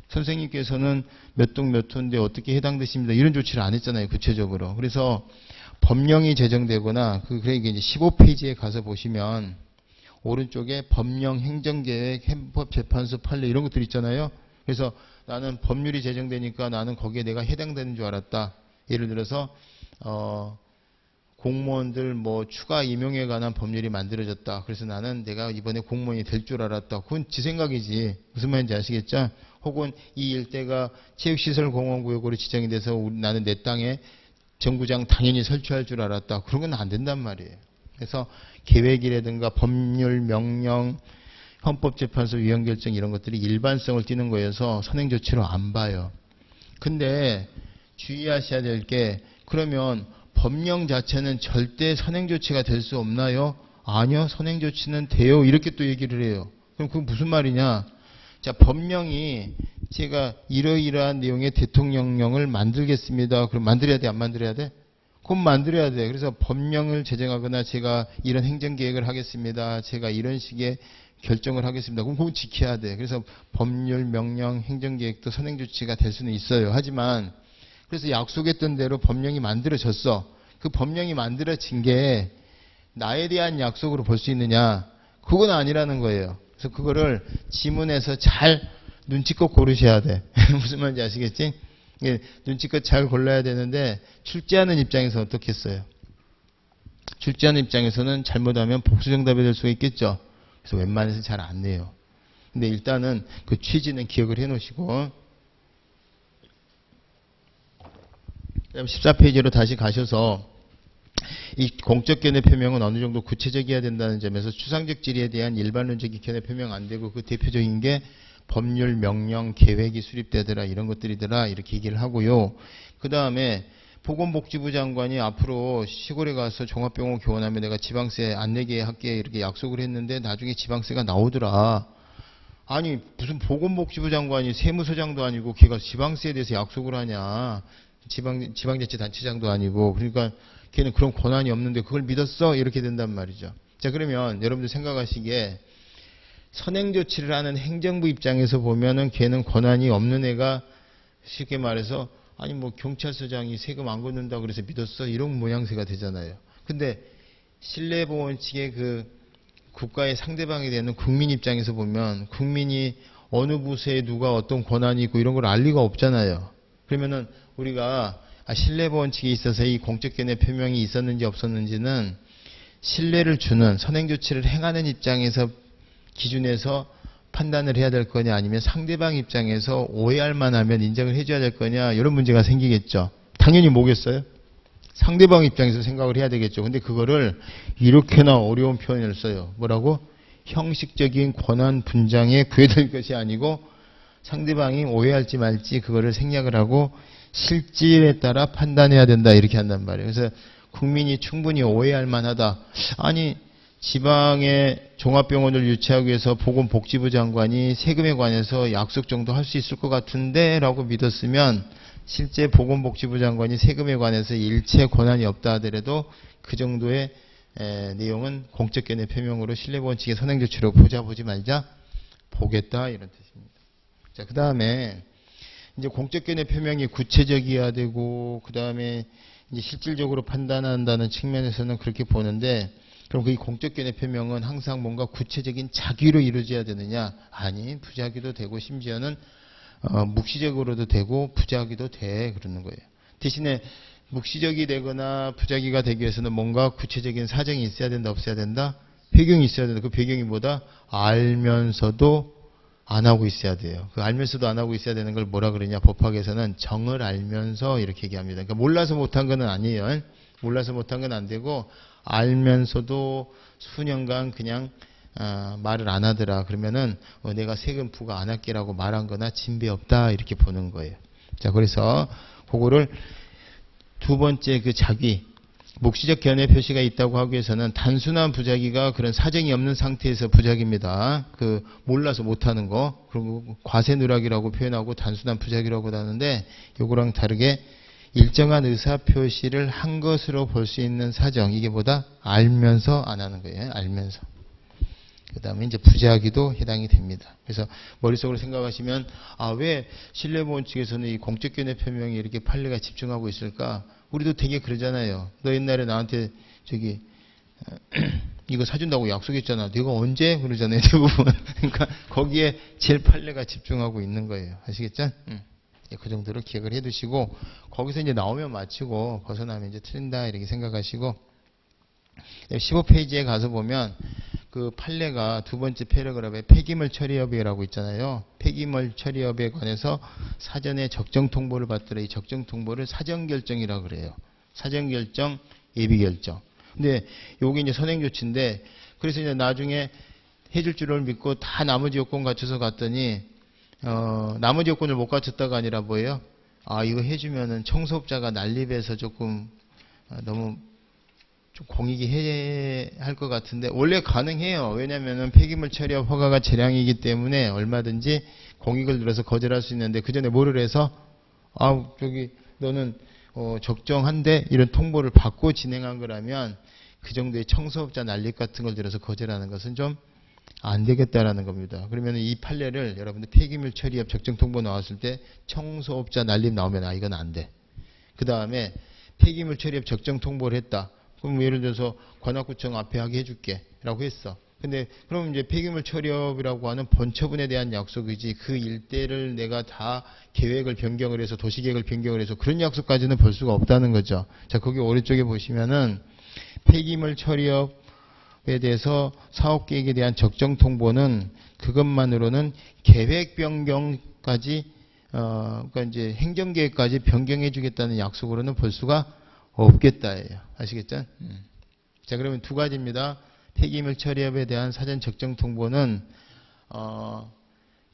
선생님께서는 몇 동 몇 호인데 어떻게 해당되십니다. 이런 조치를 안 했잖아요. 구체적으로. 그래서 법령이 제정되거나 그러니까 이제 15페이지에 가서 보시면 오른쪽에 법령, 행정계획, 헌법재판소 판례 이런 것들 있잖아요. 그래서 나는 법률이 제정되니까 나는 거기에 내가 해당되는 줄 알았다. 예를 들어서 공무원들 추가 임용에 관한 법률이 만들어졌다. 그래서 나는 내가 이번에 공무원이 될 줄 알았다. 그건 지 생각이지. 무슨 말인지 아시겠죠? 혹은 이 일대가 체육시설공원구역으로 지정이 돼서 나는 내 땅에 정구장 당연히 설치할 줄 알았다. 그런 건 안 된단 말이에요. 그래서 계획이라든가 법률, 명령, 헌법재판소 위헌결정 이런 것들이 일반성을 띠는 거여서 선행조치로 안 봐요. 근데 주의하셔야 될 게, 그러면 법령 자체는 절대 선행조치가 될 수 없나요? 아니요, 선행조치는 돼요. 이렇게 또 얘기를 해요. 그럼 그건 무슨 말이냐? 자, 법령이 제가 이러이러한 내용의 대통령령을 만들겠습니다. 그럼 만들어야 돼, 안 만들어야 돼? 그럼 만들어야 돼. 그래서 법령을 제정하거나 제가 이런 행정계획을 하겠습니다. 제가 이런 식의 결정을 하겠습니다. 그럼 그건 지켜야 돼. 그래서 법률, 명령, 행정계획도 선행조치가 될 수는 있어요. 하지만 그래서 약속했던 대로 법령이 만들어졌어. 그 법령이 만들어진 게 나에 대한 약속으로 볼 수 있느냐? 그건 아니라는 거예요. 그래서 그거를 지문에서 잘 눈치껏 고르셔야 돼. 무슨 말인지 아시겠지? 눈치껏 잘 골라야 되는데 출제하는 입장에서 어떻겠어요? 출제하는 입장에서는 잘못하면 복수정답이 될 수가 있겠죠. 그래서 웬만해서 잘 안 내요. 근데 일단은 그 취지는 기억을 해 놓으시고, 그다음 14페이지로 다시 가셔서 이 공적 견해 표명은 어느 정도 구체적이어야 된다는 점에서 추상적 지리에 대한 일반론적인 견해 표명 안 되고, 그 대표적인 게 법률, 명령, 계획이 수립되더라, 이런 것들이더라, 이렇게 얘기를 하고요. 그 다음에 보건복지부 장관이 앞으로 시골에 가서 종합병원 개원하면 내가 지방세 안 내게 할게 이렇게 약속을 했는데 나중에 지방세가 나오더라. 아니 무슨 보건복지부 장관이 세무서장도 아니고 걔가 지방세에 대해서 약속을 하냐. 지방자치단체장도 아니고, 그러니까 걔는 그런 권한이 없는데 그걸 믿었어? 이렇게 된단 말이죠. 자, 그러면 여러분들 생각하시기에 선행조치를 하는 행정부 입장에서 보면은 걔는 권한이 없는 애가 쉽게 말해서 아니 뭐 경찰서장이 세금 안 걷는다 그래서 믿었어? 이런 모양새가 되잖아요. 근데 신뢰보원 측의 그 국가의 상대방이 되는 국민 입장에서 보면 국민이 어느 부서에 누가 어떤 권한이 있고 이런 걸 알 리가 없잖아요. 그러면은 우리가 신뢰보원 측에 있어서 이 공적견해 표명이 있었는지 없었는지는 신뢰를 주는 선행조치를 행하는 입장에서 기준에서 판단을 해야 될 거냐, 아니면 상대방 입장에서 오해할 만하면 인정을 해줘야 될 거냐, 이런 문제가 생기겠죠. 당연히 뭐겠어요? 상대방 입장에서 생각을 해야 되겠죠. 근데 그거를 이렇게나 어려운 표현을 써요. 뭐라고? 형식적인 권한 분장에 구애될 것이 아니고 상대방이 오해할지 말지 그거를 생략을 하고 실질에 따라 판단해야 된다, 이렇게 한단 말이에요. 그래서 국민이 충분히 오해할 만하다. 아니 지방의 종합병원을 유치하기 위해서 보건복지부 장관이 세금에 관해서 약속 정도 할 수 있을 것 같은데 라고 믿었으면 실제 보건복지부 장관이 세금에 관해서 일체 권한이 없다 하더라도 그 정도의 내용은 공적견해 표명으로 신뢰보원 측의 선행조치로 보자 보지 말자 보겠다, 이런 뜻입니다. 자, 그 다음에 이제 공적견해 표명이 구체적이어야 되고 그 다음에 이제 실질적으로 판단한다는 측면에서는 그렇게 보는데, 그럼 그 공적견해 표명은 항상 뭔가 구체적인 작위로 이루어져야 되느냐? 아니, 부작위도 되고 심지어는 묵시적으로도 되고 부작위도 돼, 그러는 거예요. 대신에 묵시적이 되거나 부작위가 되기 위해서는 뭔가 구체적인 사정이 있어야 된다, 없어야 된다? 배경이 있어야 된다. 그 배경이 뭐다? 알면서도 안 하고 있어야 돼요. 그 알면서도 안 하고 있어야 되는 걸 뭐라 그러냐? 법학에서는 정을 알면서 이렇게 얘기합니다. 그러니까 몰라서 못한 건 아니에요. 몰라서 못한 건 안 되고 알면서도 수년간 그냥 말을 안 하더라. 그러면은 내가 세금 부과 안 할게라고 말한 거나 진배 없다, 이렇게 보는 거예요. 자, 그래서 그거를 두 번째 그 작위, 묵시적 견해 표시가 있다고 하기 위해서는 단순한 부작위가 그런 사정이 없는 상태에서 부작위입니다. 그 몰라서 못하는 거, 그리고 과세누락이라고 표현하고 단순한 부작위라고 하는데 요거랑 다르게 일정한 의사표시를 한 것으로 볼 수 있는 사정, 이게 뭐다? 알면서 안 하는 거예요. 알면서. 그 다음에 이제 부작위도 해당이 됩니다. 그래서 머릿속으로 생각하시면 왜 신뢰보원 측에서는 이 공적견해 표명에 이렇게 판례가 집중하고 있을까? 우리도 되게 그러잖아요. 너 옛날에 나한테 이거 사준다고 약속했잖아. 내가 언제? 그러잖아요. 대부분. 그러니까 거기에 제일 판례가 집중하고 있는 거예요. 아시겠죠? 그 정도로 기억을 해 두시고 거기서 이제 나오면 마치고 벗어나면 이제 틀린다, 이렇게 생각하시고 15페이지에 가서 보면 그 판례가 두 번째 패러그래프에 폐기물 처리협의라고 있잖아요. 폐기물 처리협의에 관해서 사전에 적정 통보를 받더라. 이 적정 통보를 사전결정이라고 그래요. 사전결정, 예비결정. 근데 요게 이제 선행조치인데, 그래서 이제 나중에 해줄 줄을 믿고 다 나머지 요건 갖춰서 갔더니 나머지 요건을 못 갖췄다가 아니라 뭐예요? 이거 해주면은 청소업자가 난립해서 조금 너무 좀 공익이 해야 할 것 같은데, 원래 가능해요. 왜냐면은 폐기물 처리업 허가가 재량이기 때문에 얼마든지 공익을 들어서 거절할 수 있는데, 그 전에 뭐를 해서 너는 적정한데 이런 통보를 받고 진행한 거라면 그 정도의 청소업자 난립 같은 걸 들어서 거절하는 것은 좀 안 되겠다라는 겁니다. 그러면 이 판례를 여러분들 폐기물 처리업 적정 통보 나왔을 때 청소업자 난립 나오면 이건 안 돼. 그 다음에 폐기물 처리업 적정 통보를 했다. 그럼 예를 들어서 관악구청 앞에 하게 해줄게 라고 했어. 근데 그럼 이제 폐기물 처리업이라고 하는 본처분에 대한 약속이지, 그 일대를 내가 다 계획을 변경을 해서 도시계획을 변경을 해서 그런 약속까지는 볼 수가 없다는 거죠. 자, 거기 오른쪽에 보시면은 폐기물 처리업에 대해서 사업계획에 대한 적정 통보는 그것만으로는 계획 변경까지 그러니까 이제 행정계획까지 변경해 주겠다는 약속으로는 볼 수가 없겠다예요. 아시겠죠? 자, 그러면 두 가지입니다. 폐기물 처리업에 대한 사전 적정 통보는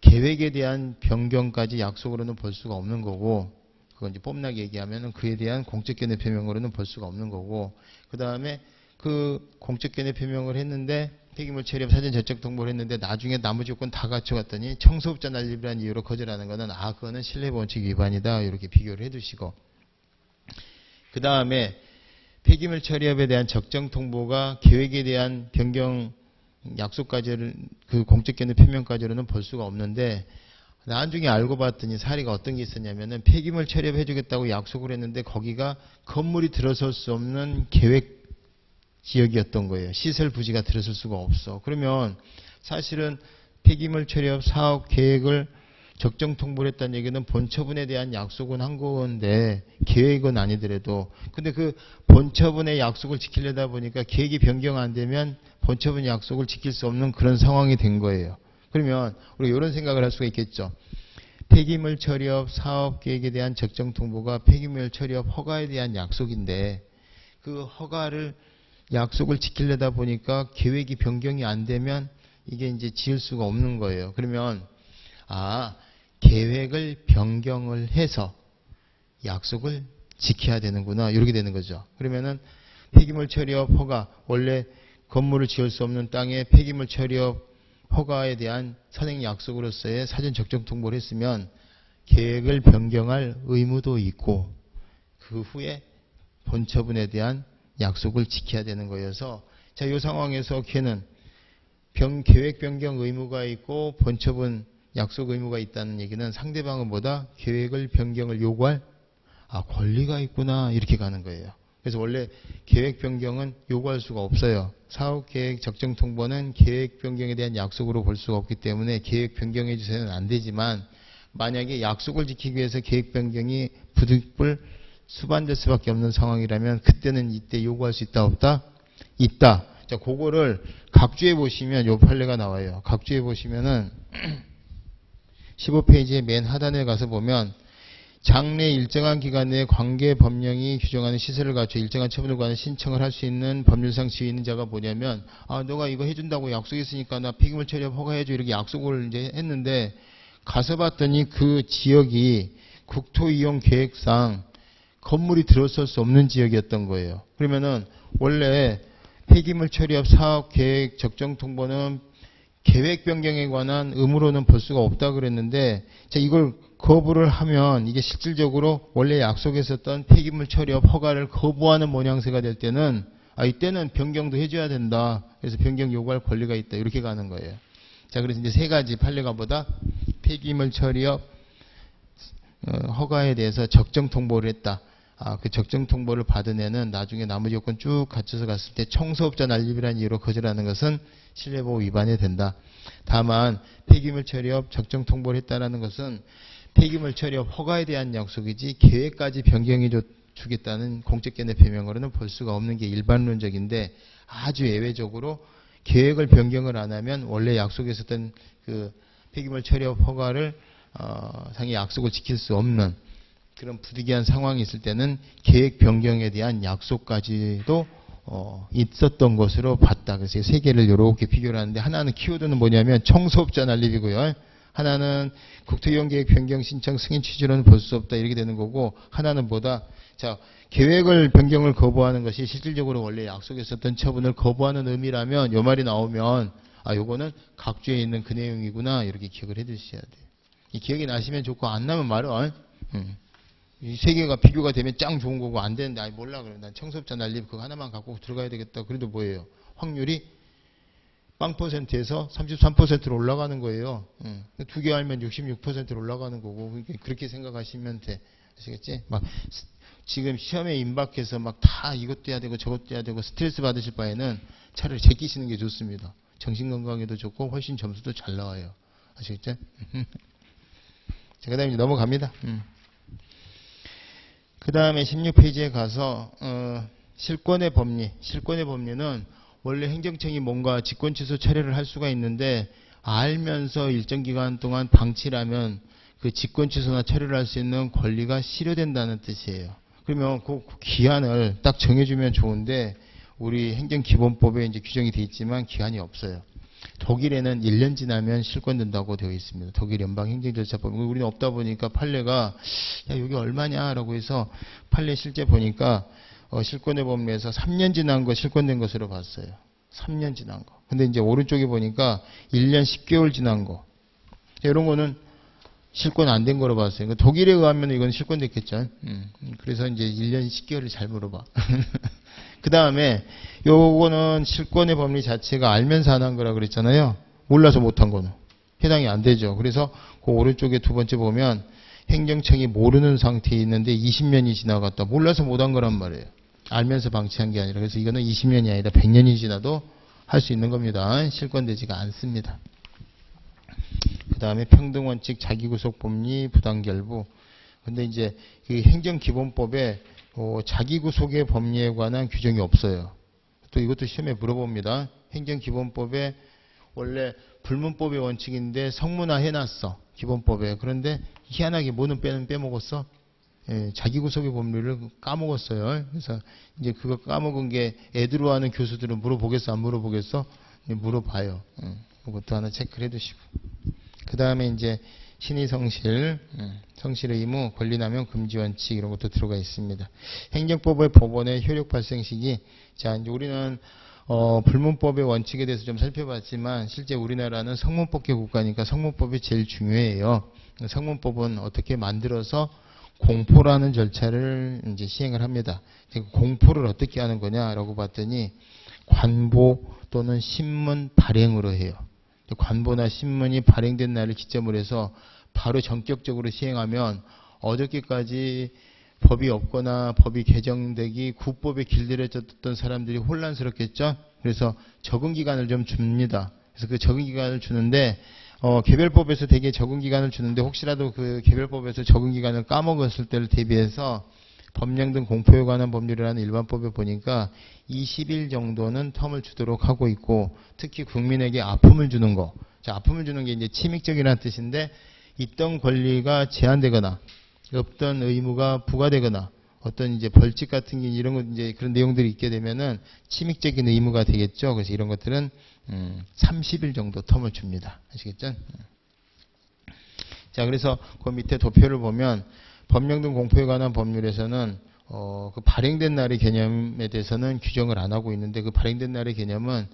계획에 대한 변경까지 약속으로는 볼 수가 없는 거고, 그건 이제 뽐나게 얘기하면은 그에 대한 공적견해 표명으로는 볼 수가 없는 거고, 그 다음에 그 공적견해 표명을 했는데 폐기물 처리업 사전 적정 통보를 했는데 나중에 나머지 요건 다 갖춰갔더니 청소업자 난립이라는 이유로 거절하는 거는 그거는 신뢰보원칙 위반이다, 이렇게 비교를 해두시고, 그 다음에 폐기물 처리업에 대한 적정 통보가 계획에 대한 변경 약속까지를 그 공적견의 표명까지로는 볼 수가 없는데 나중에 알고 봤더니 사례가 어떤 게 있었냐면은 폐기물 처리업 해주겠다고 약속을 했는데 거기가 건물이 들어설 수 없는 계획 지역이었던 거예요. 시설 부지가 들어설 수가 없어. 그러면 사실은 폐기물 처리업 사업 계획을 적정 통보를 했다는 얘기는 본처분에 대한 약속은 한 건데 계획은 아니더라도 근데 그 본처분의 약속을 지키려다 보니까 계획이 변경 안 되면 본처분 약속을 지킬 수 없는 그런 상황이 된 거예요. 그러면 우리가 이런 생각을 할 수가 있겠죠. 폐기물 처리업 사업 계획에 대한 적정 통보가 폐기물 처리업 허가에 대한 약속인데 그 허가를 약속을 지키려다 보니까 계획이 변경이 안 되면 이게 이제 지을 수가 없는 거예요. 그러면 계획을 변경을 해서 약속을 지켜야 되는구나 이렇게 되는 거죠. 그러면은 폐기물 처리업 허가 원래 건물을 지을 수 없는 땅에 폐기물 처리업 허가에 대한 선행 약속으로서의 사전 적정 통보를 했으면 계획을 변경할 의무도 있고 그 후에 본처분에 대한 약속을 지켜야 되는 거여서 자, 이 상황에서 걔는 계획 변경 의무가 있고 본처분 약속 의무가 있다는 얘기는 상대방은 뭐다? 계획을 변경을 요구할 권리가 있구나 이렇게 가는 거예요. 그래서 원래 계획 변경은 요구할 수가 없어요. 사업계획 적정 통보는 계획 변경에 대한 약속으로 볼 수가 없기 때문에 계획 변경해 주세요는 안 되지만 만약에 약속을 지키기 위해서 계획 변경이 부득불 수반될 수밖에 없는 상황이라면 그때는 이때 요구할 수 있다 없다? 있다. 자, 그거를 각주에 보시면 요 판례가 나와요. 각주에 보시면은 15페이지의 맨 하단에 가서 보면 장래 일정한 기간 내에 관계 법령이 규정하는 시설을 갖춰 일정한 처분을 관한 신청을 할 수 있는 법률상 지위 있는 자가 뭐냐면 너가 이거 해준다고 약속했으니까 나 폐기물 처리업 허가해줘 이렇게 약속을 이제 했는데 가서 봤더니 그 지역이 국토이용 계획상 건물이 들어설 수 없는 지역이었던 거예요. 그러면은 원래 폐기물 처리업 사업 계획 적정 통보는 계획 변경에 관한 의무로는 볼 수가 없다 그랬는데 자, 이걸 거부를 하면 이게 실질적으로 원래 약속했었던 폐기물 처리업 허가를 거부하는 모양새가 될 때는 이때는 변경도 해줘야 된다. 그래서 변경 요구할 권리가 있다. 이렇게 가는 거예요. 자, 그래서 이제 세 가지 판례가 뭐다? 폐기물 처리업 허가에 대해서 적정 통보를 했다. 그 적정 통보를 받은 애는 나중에 나머지 요건 쭉 갖춰서 갔을 때 청소업자 난립이라는 이유로 거절하는 것은 실내보호 위반이 된다. 다만 폐기물 처리업 적정 통보를 했다는 것은 폐기물 처리업 허가에 대한 약속이지 계획까지 변경해 주겠다는 공적견의 표명으로는 볼 수가 없는 게 일반론적인데 아주 예외적으로 계획을 변경을 안 하면 원래 약속했었던 그 폐기물 처리업 허가를 상의 약속을 지킬 수 없는 그런 부득이한 상황이 있을 때는 계획 변경에 대한 약속까지도 있었던 것으로 봤다. 그래서 세 개를 이렇게 비교를 하는데 하나는 키워드는 뭐냐면 청소업자 난립이고요. 하나는 국토이용계획 변경 신청 승인 취지로는 볼 수 없다 이렇게 되는 거고 하나는 뭐다? 자, 계획을 변경을 거부하는 것이 실질적으로 원래 약속했었던 처분을 거부하는 의미라면 요 말이 나오면 요거는 각주에 있는 그 내용이구나 이렇게 기억을 해 두셔야 돼요. 이 기억이 나시면 좋고 안 나면 말은 이 세 개가 비교가 되면 짱 좋은 거고 안 되는데 몰라 그래. 난 청소업자 난립 그거 하나만 갖고 들어가야 되겠다. 그래도 뭐예요? 확률이 0%에서 33%로 올라가는 거예요. 두 개 알면 66%로 올라가는 거고 그렇게 생각하시면 돼. 아시겠지? 막 지금 시험에 임박해서 막 다 이것도 해야 되고 저것도 해야 되고 스트레스 받으실 바에는 차라리 제끼시는 게 좋습니다. 정신건강에도 좋고 훨씬 점수도 잘 나와요. 아시겠죠? 자, 그 다음에 이제 넘어갑니다. 그 다음에 16페이지에 가서 실권의 법리. 실권의 법리는 원래 행정청이 뭔가 직권 취소 처리를 할 수가 있는데 알면서 일정 기간 동안 방치를 하면 그 직권 취소나 처리를 할 수 있는 권리가 실효된다는 뜻이에요. 그러면 그 기한을 딱 정해주면 좋은데 우리 행정기본법에 이제 규정이 되어 있지만 기한이 없어요. 독일에는 1년 지나면 실권된다고 되어 있습니다. 독일 연방행정절차법. 우리는 없다 보니까 판례가 야 여기 얼마냐라고 해서 판례 실제 보니까 실권의 법리에서 3년 지난 거 실권된 것으로 봤어요. 3년 지난 거. 근데 이제 오른쪽에 보니까 1년 10개월 지난 거. 이런 거는 실권 안 된 거로 봤어요. 그러니까 독일에 의하면 이건 실권됐겠죠. 그래서 이제 1년 10개월을 잘 물어봐. 그 다음에 요거는 실권의 법리 자체가 알면서 안 한 거라 그랬잖아요. 몰라서 못한 거는 해당이 안 되죠. 그래서 그 오른쪽에 두 번째 보면 행정청이 모르는 상태에 있는데 20년이 지나갔다. 몰라서 못한 거란 말이에요. 알면서 방치한 게 아니라. 그래서 이거는 20년이 아니라 100년이 지나도 할 수 있는 겁니다. 실권되지가 않습니다. 그 다음에 평등원칙, 자기구속법리, 부당결부. 근데 이제 그 행정기본법에 자기구속의 법리에 관한 규정이 없어요. 또 이것도 시험에 물어봅니다. 행정기본법에 원래 불문법의 원칙인데 성문화 해놨어. 기본법에. 그런데 희한하게 뭐는 빼먹었어? 예, 자기구속의 법률을 까먹었어요. 그래서 이제 그거 까먹은 게 애들로 하는 교수들은 물어보겠어? 안 물어보겠어? 물어봐요. 그것도 하나 체크를 해두시고. 그 다음에 이제 신의 성실, 성실 의무, 권리남용 금지 원칙 이런 것도 들어가 있습니다. 행정법의 법원의 효력 발생 시기. 자, 이제 우리는 불문법의 원칙에 대해서 좀 살펴봤지만 실제 우리나라는 성문법계 국가니까 성문법이 제일 중요해요. 성문법은 어떻게 만들어서 공포라는 절차를 이제 시행을 합니다. 공포를 어떻게 하는 거냐라고 봤더니 관보 또는 신문 발행으로 해요. 관보나 신문이 발행된 날을 기점으로 해서 바로 전격적으로 시행하면 어저께까지 법이 없거나 법이 개정되기 구법에 길들여졌던 사람들이 혼란스럽겠죠. 그래서 적응 기간을 좀 줍니다. 그래서 그 적응 기간을 주는데 개별법에서 되게 적응 기간을 주는데 혹시라도 그 개별법에서 적응 기간을 까먹었을 때를 대비해서 법령 등 공포에 관한 법률이라는 일반법에 보니까 20일 정도는 텀을 주도록 하고 있고 특히 국민에게 아픔을 주는 거. 자, 아픔을 주는 게 이제 침익적이라는 뜻인데 있던 권리가 제한되거나 없던 의무가 부과되거나 어떤 이제 벌칙 같은 게 이런 거 이제 그런 내용들이 있게 되면은 침익적인 의무가 되겠죠. 그래서 이런 것들은 30일 정도 텀을 줍니다. 아시겠죠? 자, 그래서 그 밑에 도표를 보면 법령 등 공포에 관한 법률에서는 그 발행된 날의 개념에 대해서는 규정을 안 하고 있는데 그 발행된 날의 개념은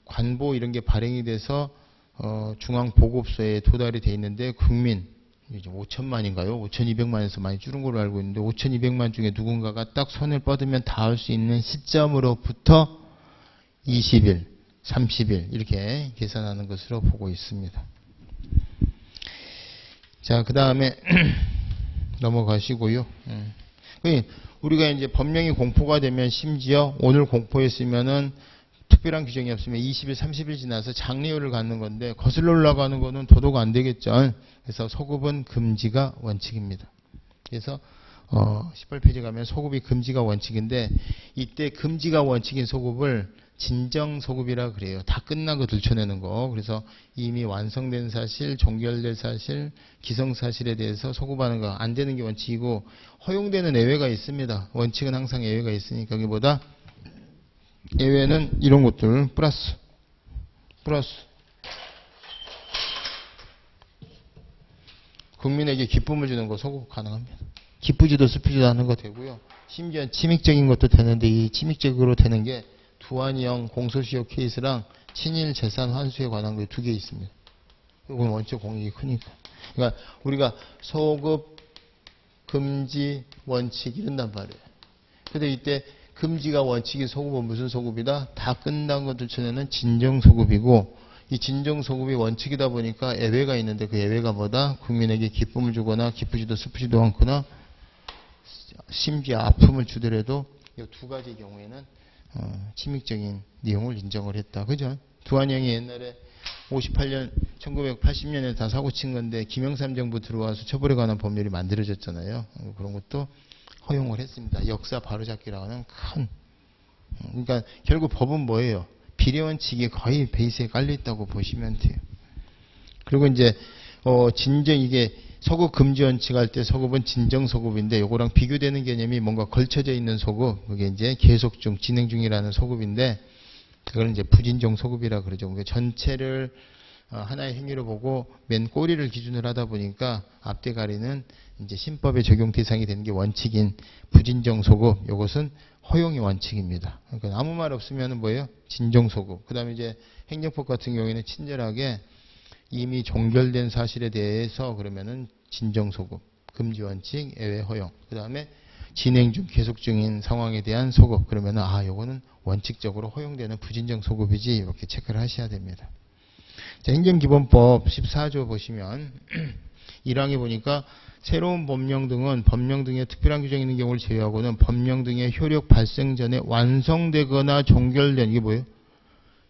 관보 이런 게 발행이 돼서 중앙보급소에 도달이 돼 있는데 국민 5천만인가요? 5,200만에서 많이 줄은 걸로 알고 있는데 5,200만 중에 누군가가 딱 손을 뻗으면 닿을 수 있는 시점으로부터 20일, 30일 이렇게 계산하는 것으로 보고 있습니다. 자, 그 다음에 넘어가시고요. 우리가 이제 법령이 공포가 되면 심지어 오늘 공포했으면은 특별한 규정이 없으면 20일, 30일 지나서 장려를 갖는 건데 거슬러 올라가는 거는 도도가 안 되겠죠. 그래서 소급은 금지가 원칙입니다. 그래서 18페이지 가면 소급이 금지가 원칙인데 이때 금지가 원칙인 소급을 진정소급이라 그래요. 다 끝난 거 들춰내는 거. 그래서 이미 완성된 사실, 종결될 사실, 기성사실에 대해서 소급하는 거 안 되는 게 원칙이고 허용되는 예외가 있습니다. 원칙은 항상 예외가 있으니까 여기보다 예외는 이런 것들 플러스 국민에게 기쁨을 주는 거 소급 가능합니다. 기쁘지도 슬프지도 않은 거 되고요. 심지어 침익적인 것도 되는데 이 침익적으로 되는 게 두한이형 공소시효 케이스랑 친일 재산 환수에 관한 게 두 개 있습니다. 이건 원칙 공익이 크니까. 그러니까 우리가 소급, 금지, 원칙 이런단 말이에요. 근데 이때 금지가 원칙이 소급은 무슨 소급이다? 다 끝난 것들 전에는 진정소급이고 이 진정소급이 원칙이다 보니까 예외가 있는데 그 예외가 뭐다? 국민에게 기쁨을 주거나 기쁘지도 슬프지도 않거나 심지어 아픔을 주더라도 이 두 가지 경우에는 침익적인 내용을 인정을 했다. 그죠? 두한영이 옛날에 58년, 1980년에 다 사고친 건데 김영삼 정부 들어와서 처벌에 관한 법률이 만들어졌잖아요. 그런 것도 허용을 했습니다. 역사 바로잡기라고 하는 큰. 그러니까 결국 법은 뭐예요? 비례원칙이 거의 베이스에 깔려있다고 보시면 돼요. 그리고 이제 진정 이게 소급 금지 원칙 할 때 소급은 진정 소급인데 요거랑 비교되는 개념이 뭔가 걸쳐져 있는 소급, 그게 이제 계속 중, 진행 중이라는 소급인데 그걸 이제 부진정 소급이라 그러죠. 그러니까 전체를 하나의 행위로 보고 맨 꼬리를 기준으로 하다 보니까 앞대가리는 이제 신법의 적용 대상이 되는 게 원칙인 부진정 소급, 요것은 허용의 원칙입니다. 그러니까 아무 말 없으면 뭐예요? 진정 소급. 그 다음에 이제 행정법 같은 경우에는 친절하게 이미 종결된 사실에 대해서 그러면은 진정소급, 금지원칙, 예외 허용. 그 다음에 진행 중, 계속 중인 상황에 대한 소급. 그러면은 요거는 원칙적으로 허용되는 부진정 소급이지 이렇게 체크를 하셔야 됩니다. 자, 행정기본법 14조 보시면 1항에 보니까 새로운 법령 등은 법령 등의 특별한 규정이 있는 경우를 제외하고는 법령 등의 효력 발생 전에 완성되거나 종결된, 이게 뭐예요?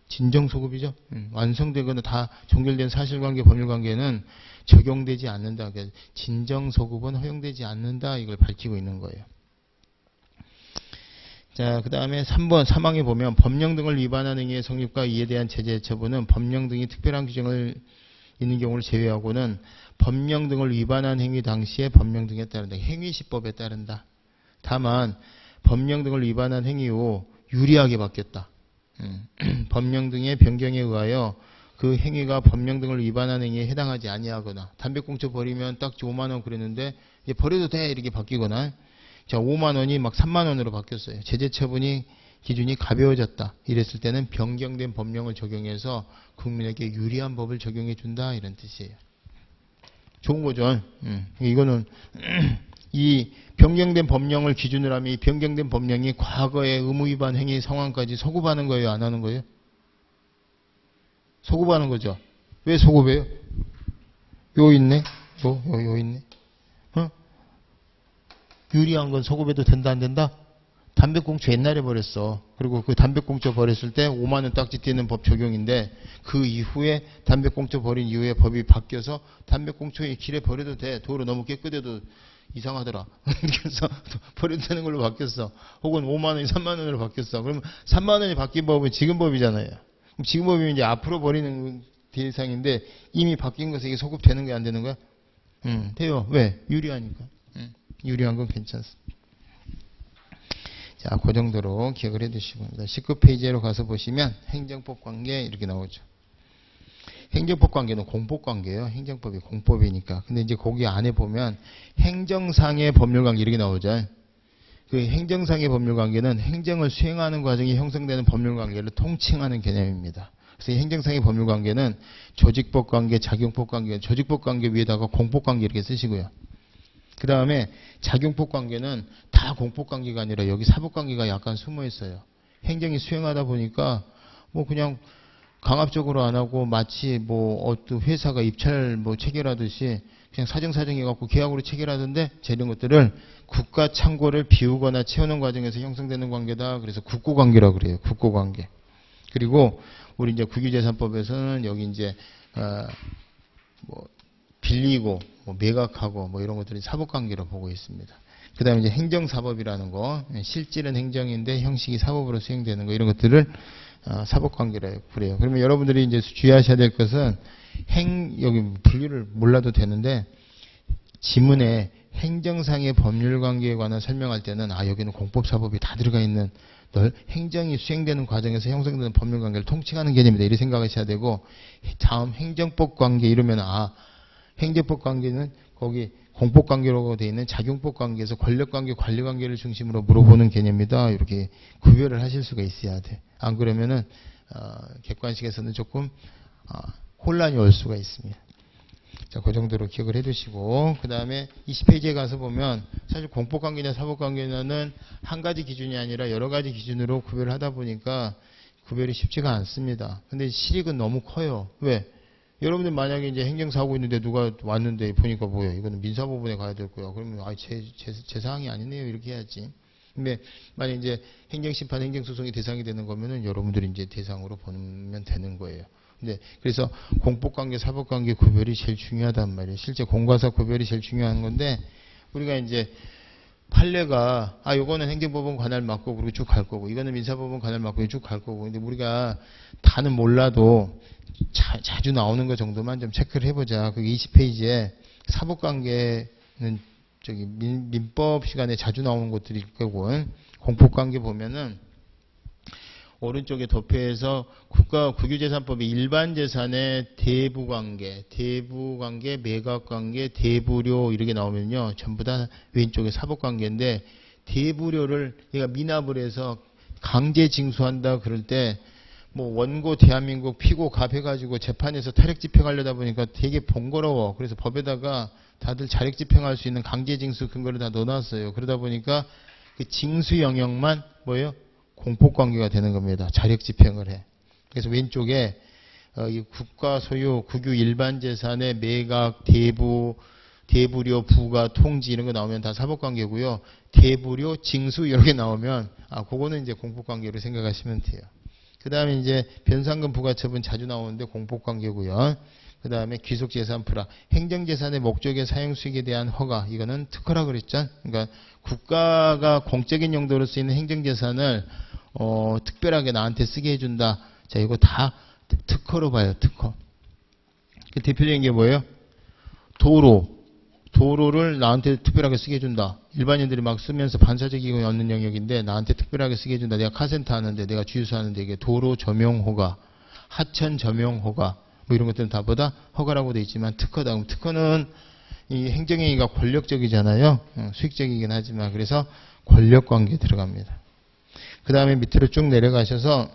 진정소급이죠. 완성되거나 다 종결된 사실관계, 법률관계는 적용되지 않는다. 그러니까 진정소급은 허용되지 않는다. 이걸 밝히고 있는 거예요. 자, 그 다음에 3번 3항에 보면 법령 등을 위반한 행위의 성립과 이에 대한 제재 처분은 법령 등이 특별한 규정을 있는 경우를 제외하고는 법령 등을 위반한 행위 당시에 법령 등에 따른다. 행위시법에 따른다. 다만 법령 등을 위반한 행위 후 유리하게 바뀌었다. 법령 등의 변경에 의하여 그 행위가 법령 등을 위반한 행위에 해당하지 아니하거나 담배꽁초 버리면 딱 5만 원 그랬는데 이제 버려도 돼 이렇게 바뀌거나 자 5만 원이 막 3만 원으로 바뀌었어요. 제재 처분이 기준이 가벼워졌다. 이랬을 때는 변경된 법령을 적용해서 국민에게 유리한 법을 적용해 준다 이런 뜻이에요. 좋은 거죠. 이거는 이 변경된 법령을 기준으로 하면 이 변경된 법령이 과거의 의무위반 행위 상황까지 소급하는 거예요? 안 하는 거예요? 소급하는 거죠. 왜 소급해요? 요 있네. 요 있네. 유리한 건 소급해도 된다 안 된다? 담배꽁초 옛날에 버렸어. 그리고 그 담배꽁초 버렸을 때 5만 원 딱지 떼는 법 적용인데 그 이후에 담배꽁초 버린 이후에 법이 바뀌어서 담배꽁초에 길에 버려도 돼. 도로 너무 깨끗해도 이상하더라. 그래서 버려도 되는 걸로 바뀌었어. 혹은 5만 원이 3만 원으로 바뀌었어. 그러면 3만 원이 바뀐 법은 지금 법이잖아요. 그럼 지금 법이면 이제 앞으로 버리는 대상인데 이미 바뀐 것에 이게 소급되는 거야 안 되는 거야? 돼요. 왜? 유리하니까. 유리한 건 괜찮습니다. 자, 그 정도로 기억을 해두시고 19페이지로 가서 보시면 행정법 관계 이렇게 나오죠. 행정법 관계는 공법 관계예요. 행정법이 공법이니까. 근데 이제 거기 안에 보면 행정상의 법률 관계 이렇게 나오죠. 그 행정상의 법률 관계는 행정을 수행하는 과정에 형성되는 법률 관계를 통칭하는 개념입니다. 그래서 이 행정상의 법률 관계는 조직법 관계, 작용법 관계, 조직법 관계 위에다가 공법 관계 이렇게 쓰시고요. 그 다음에 작용법 관계는 다 공법 관계가 아니라 여기 사법 관계가 약간 숨어 있어요. 행정이 수행하다 보니까 뭐 그냥 강압적으로 안 하고 마치 뭐 어떤 회사가 입찰 뭐 체결하듯이 그냥 사정사정 해갖고 계약으로 체결하던데 이런 것들을 국가 창고를 비우거나 채우는 과정에서 형성되는 관계다. 그래서 국고관계라고 그래요. 국고관계. 그리고 우리 이제 국유재산법에서는 여기 이제 뭐 빌리고 뭐 매각하고 뭐 이런 것들이 사법관계로 보고 있습니다. 그 다음에 이제 행정사법이라는 거, 실질은 행정인데 형식이 사법으로 수행되는 거 이런 것들을 사법관계라고 그래요. 그러면 여러분들이 이제 주의하셔야 될 것은 여기 분류를 몰라도 되는데 지문에 행정상의 법률관계에 관한 설명할 때는 여기는 공법사법이 다 들어가 있는 행정이 수행되는 과정에서 형성되는 법률관계를 통칭하는 개념이다. 이렇게 생각하셔야 되고 다음 행정법 관계 이러면 행정법 관계는 거기 공법 관계라고 되어 있는 작용법 관계에서 권력 관계, 관리 관계를 중심으로 물어보는 개념이다. 이렇게 구별을 하실 수가 있어야 돼. 안 그러면은 객관식에서는 조금 혼란이 올 수가 있습니다. 자, 그 정도로 기억을 해두시고 그 다음에 20페이지에 가서 보면 사실 공법 관계냐 사법 관계냐는 한 가지 기준이 아니라 여러 가지 기준으로 구별을 하다 보니까 구별이 쉽지가 않습니다. 근데 실익은 너무 커요. 왜? 여러분들 만약에 이제 행정사고 있는데 누가 왔는데 보니까 뭐예요? 이거는 민사법원에 가야 될 거야. 그러면 제 사항이 아니네요. 이렇게 해야지. 근데 만약 이제 행정심판, 행정소송이 대상이 되는 거면은 여러분들이 이제 대상으로 보면 되는 거예요. 근데 그래서 공법관계, 사법관계 구별이 제일 중요하단 말이에요. 실제 공과사 구별이 제일 중요한 건데 우리가 이제 판례가 요거는 행정법원 관할 맡고 그리고 쭉 갈 거고 이거는 민사법원 관할 맡고 쭉 갈 거고 근데 우리가 다는 몰라도 자주 나오는 거 정도만 좀 체크를 해보자. 그 20페이지에 사법관계는 저기 민법 시간에 자주 나오는 것들이 있고 공법관계 보면은 오른쪽에 도표에서 국유재산법의 일반재산의 대부관계, 매각관계, 대부료 이렇게 나오면요. 전부 다 왼쪽에 사법관계인데 대부료를 얘가 미납을 해서 강제 징수한다 그럴 때 뭐 원고 대한민국 피고 갑해가지고 재판에서 탈핵 집행하려다 보니까 되게 번거로워. 그래서 법에다가 다들 자력 집행할 수 있는 강제징수 근거를 다 넣어놨어요. 그러다 보니까 그 징수 영역만 뭐예요? 공포관계가 되는 겁니다. 자력 집행을 해. 그래서 왼쪽에 이 국가 소유 국유 일반 재산의 매각, 대부료, 부가, 통지 이런 거 나오면 다 사법관계고요. 대부료, 징수 이런 게 나오면 그거는 이제 공포관계로 생각하시면 돼요. 그 다음에 이제 변상금 부가처분 자주 나오는데 공포관계고요. 그 다음에 귀속재산 불화, 행정재산의 목적의 사용수익에 대한 허가, 이거는 특허라 그랬죠. 그러니까 국가가 공적인 용도로 쓰이는 행정재산을 특별하게 나한테 쓰게 해준다. 자, 이거 다 특허로 봐요. 특허. 그 대표적인 게 뭐예요? 도로를 나한테 특별하게 쓰게 해준다. 일반인들이 막 쓰면서 반사적 이익을 얻는 영역인데 나한테 특별하게 쓰게 해준다. 내가 카센터 하는데, 내가 주유소 하는데, 이게 도로 점용 허가, 하천 점용 허가, 뭐 이런 것들은 다 보다 허가라고 돼 있지만 특허다. 그럼 특허는 이 행정행위가 권력적이잖아요. 수익적이긴 하지만, 그래서 권력관계에 들어갑니다. 그 다음에 밑으로 쭉 내려가셔서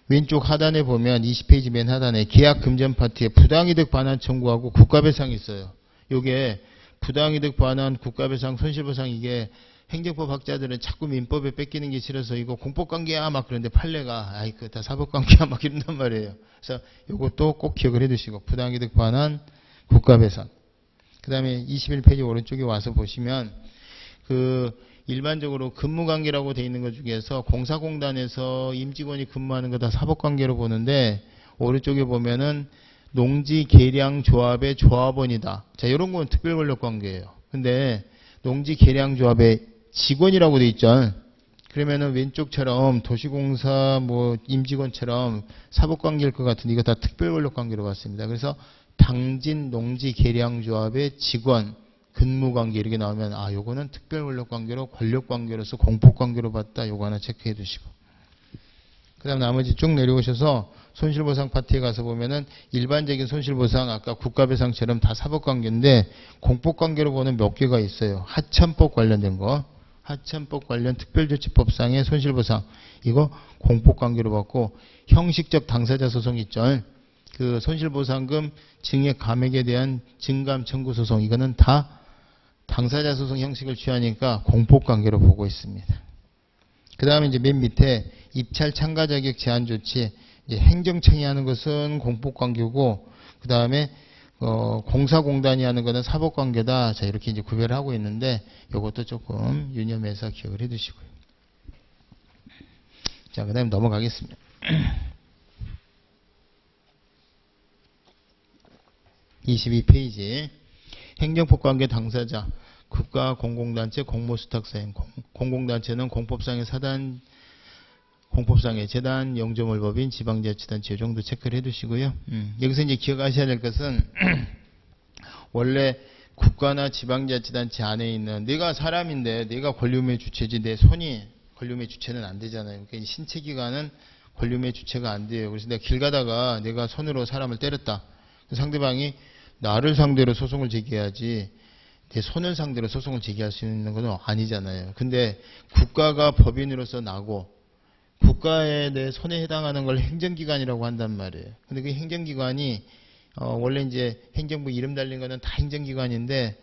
왼쪽 하단에 보면 20페이지 맨 하단에 계약 금전 파트에 부당이득 반환 청구하고 국가배상이 있어요. 요게 부당이득 반환, 국가배상, 손실보상, 이게 행정법 학자들은 자꾸 민법에 뺏기는 게 싫어서 이거 공법관계야 막 그런데 판례가 그거 다 사법관계야 막 이런단 말이에요. 그래서 요것도 꼭 기억을 해두시고 부당이득 반환, 국가배상. 그 다음에 21페이지 오른쪽에 와서 보시면 일반적으로 근무관계라고 돼 있는 것 중에서 공사공단에서 임직원이 근무하는 거 다 사법관계로 보는데 오른쪽에 보면은 농지계량조합의 조합원이다. 자, 이런 건 특별권력관계예요. 근데 농지계량조합의 직원이라고 돼 있죠. 그러면은 왼쪽처럼 도시공사 뭐 임직원처럼 사법관계일 것 같은데 이거 다 특별권력관계로 봤습니다. 그래서 당진 농지계량조합의 직원 근무관계 이렇게 나오면 요거는 특별권력관계로 권력관계로서 공포관계로 봤다. 요거 하나 체크해 두시고, 그 다음 나머지 쭉 내려오셔서 손실보상 파트에 가서 보면은 일반적인 손실보상 아까 국가배상처럼 다 사법관계인데 공포관계로 보는 몇 개가 있어요. 하천법 관련된 거, 하천법 관련 특별조치법상의 손실보상, 이거 공포관계로 봤고, 형식적 당사자 소송 있죠. 그 손실보상금 증액 감액에 대한 증감 청구 소송, 이거는 다 당사자 소송 형식을 취하니까 공포관계로 보고 있습니다. 그 다음에 이제 맨 밑에 입찰 참가 자격 제한 조치, 이제 행정청이 하는 것은 공포관계고, 그 다음에 공사공단이 하는 것은 사법관계다. 자, 이렇게 이제 구별을 하고 있는데 이것도 조금 유념해서 기억을 해두시고요. 자, 그 다음에 넘어가겠습니다. 22페이지 행정법관계 당사자, 국가, 공공단체, 공모수탁사행. 공공단체는 공법상의 사단, 공법상의 재단, 영조물법인, 지방자치단체 이 정도 체크를 해두시고요. 여기서 이제 기억하셔야 될 것은 원래 국가나 지방자치단체 안에 있는 내가 사람인데 내가 권리의무의 주체지 내 손이 권리의무의 주체는 안 되잖아요. 그러니까 신체기관은 권리의무의 주체가 안 돼요. 그래서 내가 길 가다가 내가 손으로 사람을 때렸다. 상대방이 나를 상대로 소송을 제기해야지 내 손을 상대로 소송을 제기할 수 있는 건 아니잖아요. 근데 국가가 법인으로서 나고 국가에 내 손에 해당하는 걸 행정기관이라고 한단 말이에요. 근데 그 행정기관이 원래 이제 행정부 이름 달린 거는 다 행정기관인데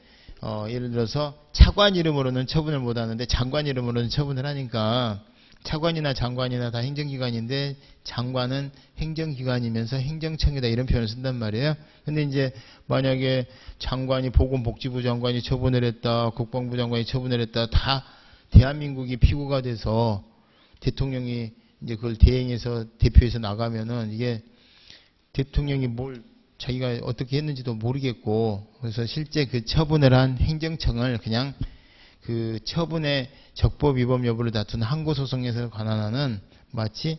예를 들어서 차관 이름으로는 처분을 못 하는데 장관 이름으로는 처분을 하니까 차관이나 장관이나 다 행정기관인데 장관은 행정기관이면서 행정청이다 이런 표현을 쓴단 말이에요. 근데 이제 만약에 장관이 보건복지부 장관이 처분을 했다, 국방부 장관이 처분을 했다, 다 대한민국이 피고가 돼서 대통령이 이제 그걸 대행해서 대표해서 나가면은 이게 대통령이 뭘 자기가 어떻게 했는지도 모르겠고, 그래서 실제 그 처분을 한 행정청을 그냥 그 처분의 적법 위법 여부를 다투는 항고소송에서 관한하는 마치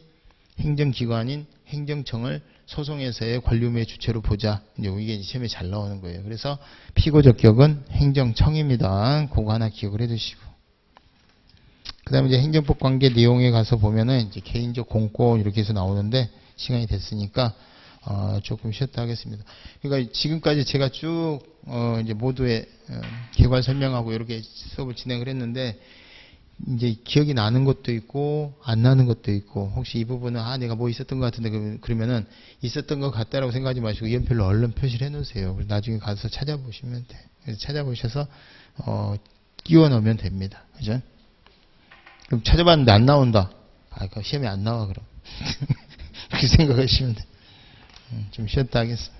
행정기관인 행정청을 소송에서의 권리의무의 주체로 보자. 이게 시험에 잘 나오는 거예요. 그래서 피고 적격은 행정청입니다. 그거 하나 기억을 해두시고. 그 다음에 이제 행정법 관계 내용에 가서 보면은 이제 개인적 공고 이렇게 해서 나오는데 시간이 됐으니까 조금 쉬었다 하겠습니다. 그러니까 지금까지 제가 쭉 이제 모두의 개괄 설명하고 이렇게 수업을 진행을 했는데 이제 기억이 나는 것도 있고 안 나는 것도 있고, 혹시 이 부분은 내가 뭐 있었던 것 같은데 그러면은 있었던 것 같다라고 생각하지 마시고 이연필로 얼른 표시를 해놓으세요. 나중에 가서 찾아보시면 돼. 그래서 찾아보셔서 끼워 넣으면 됩니다. 그죠? 그럼 찾아봤는데 안 나온다. 그 시험에 안 나와 그럼. 그렇게 생각하시면 돼. 좀 쉬었다 하겠습니다.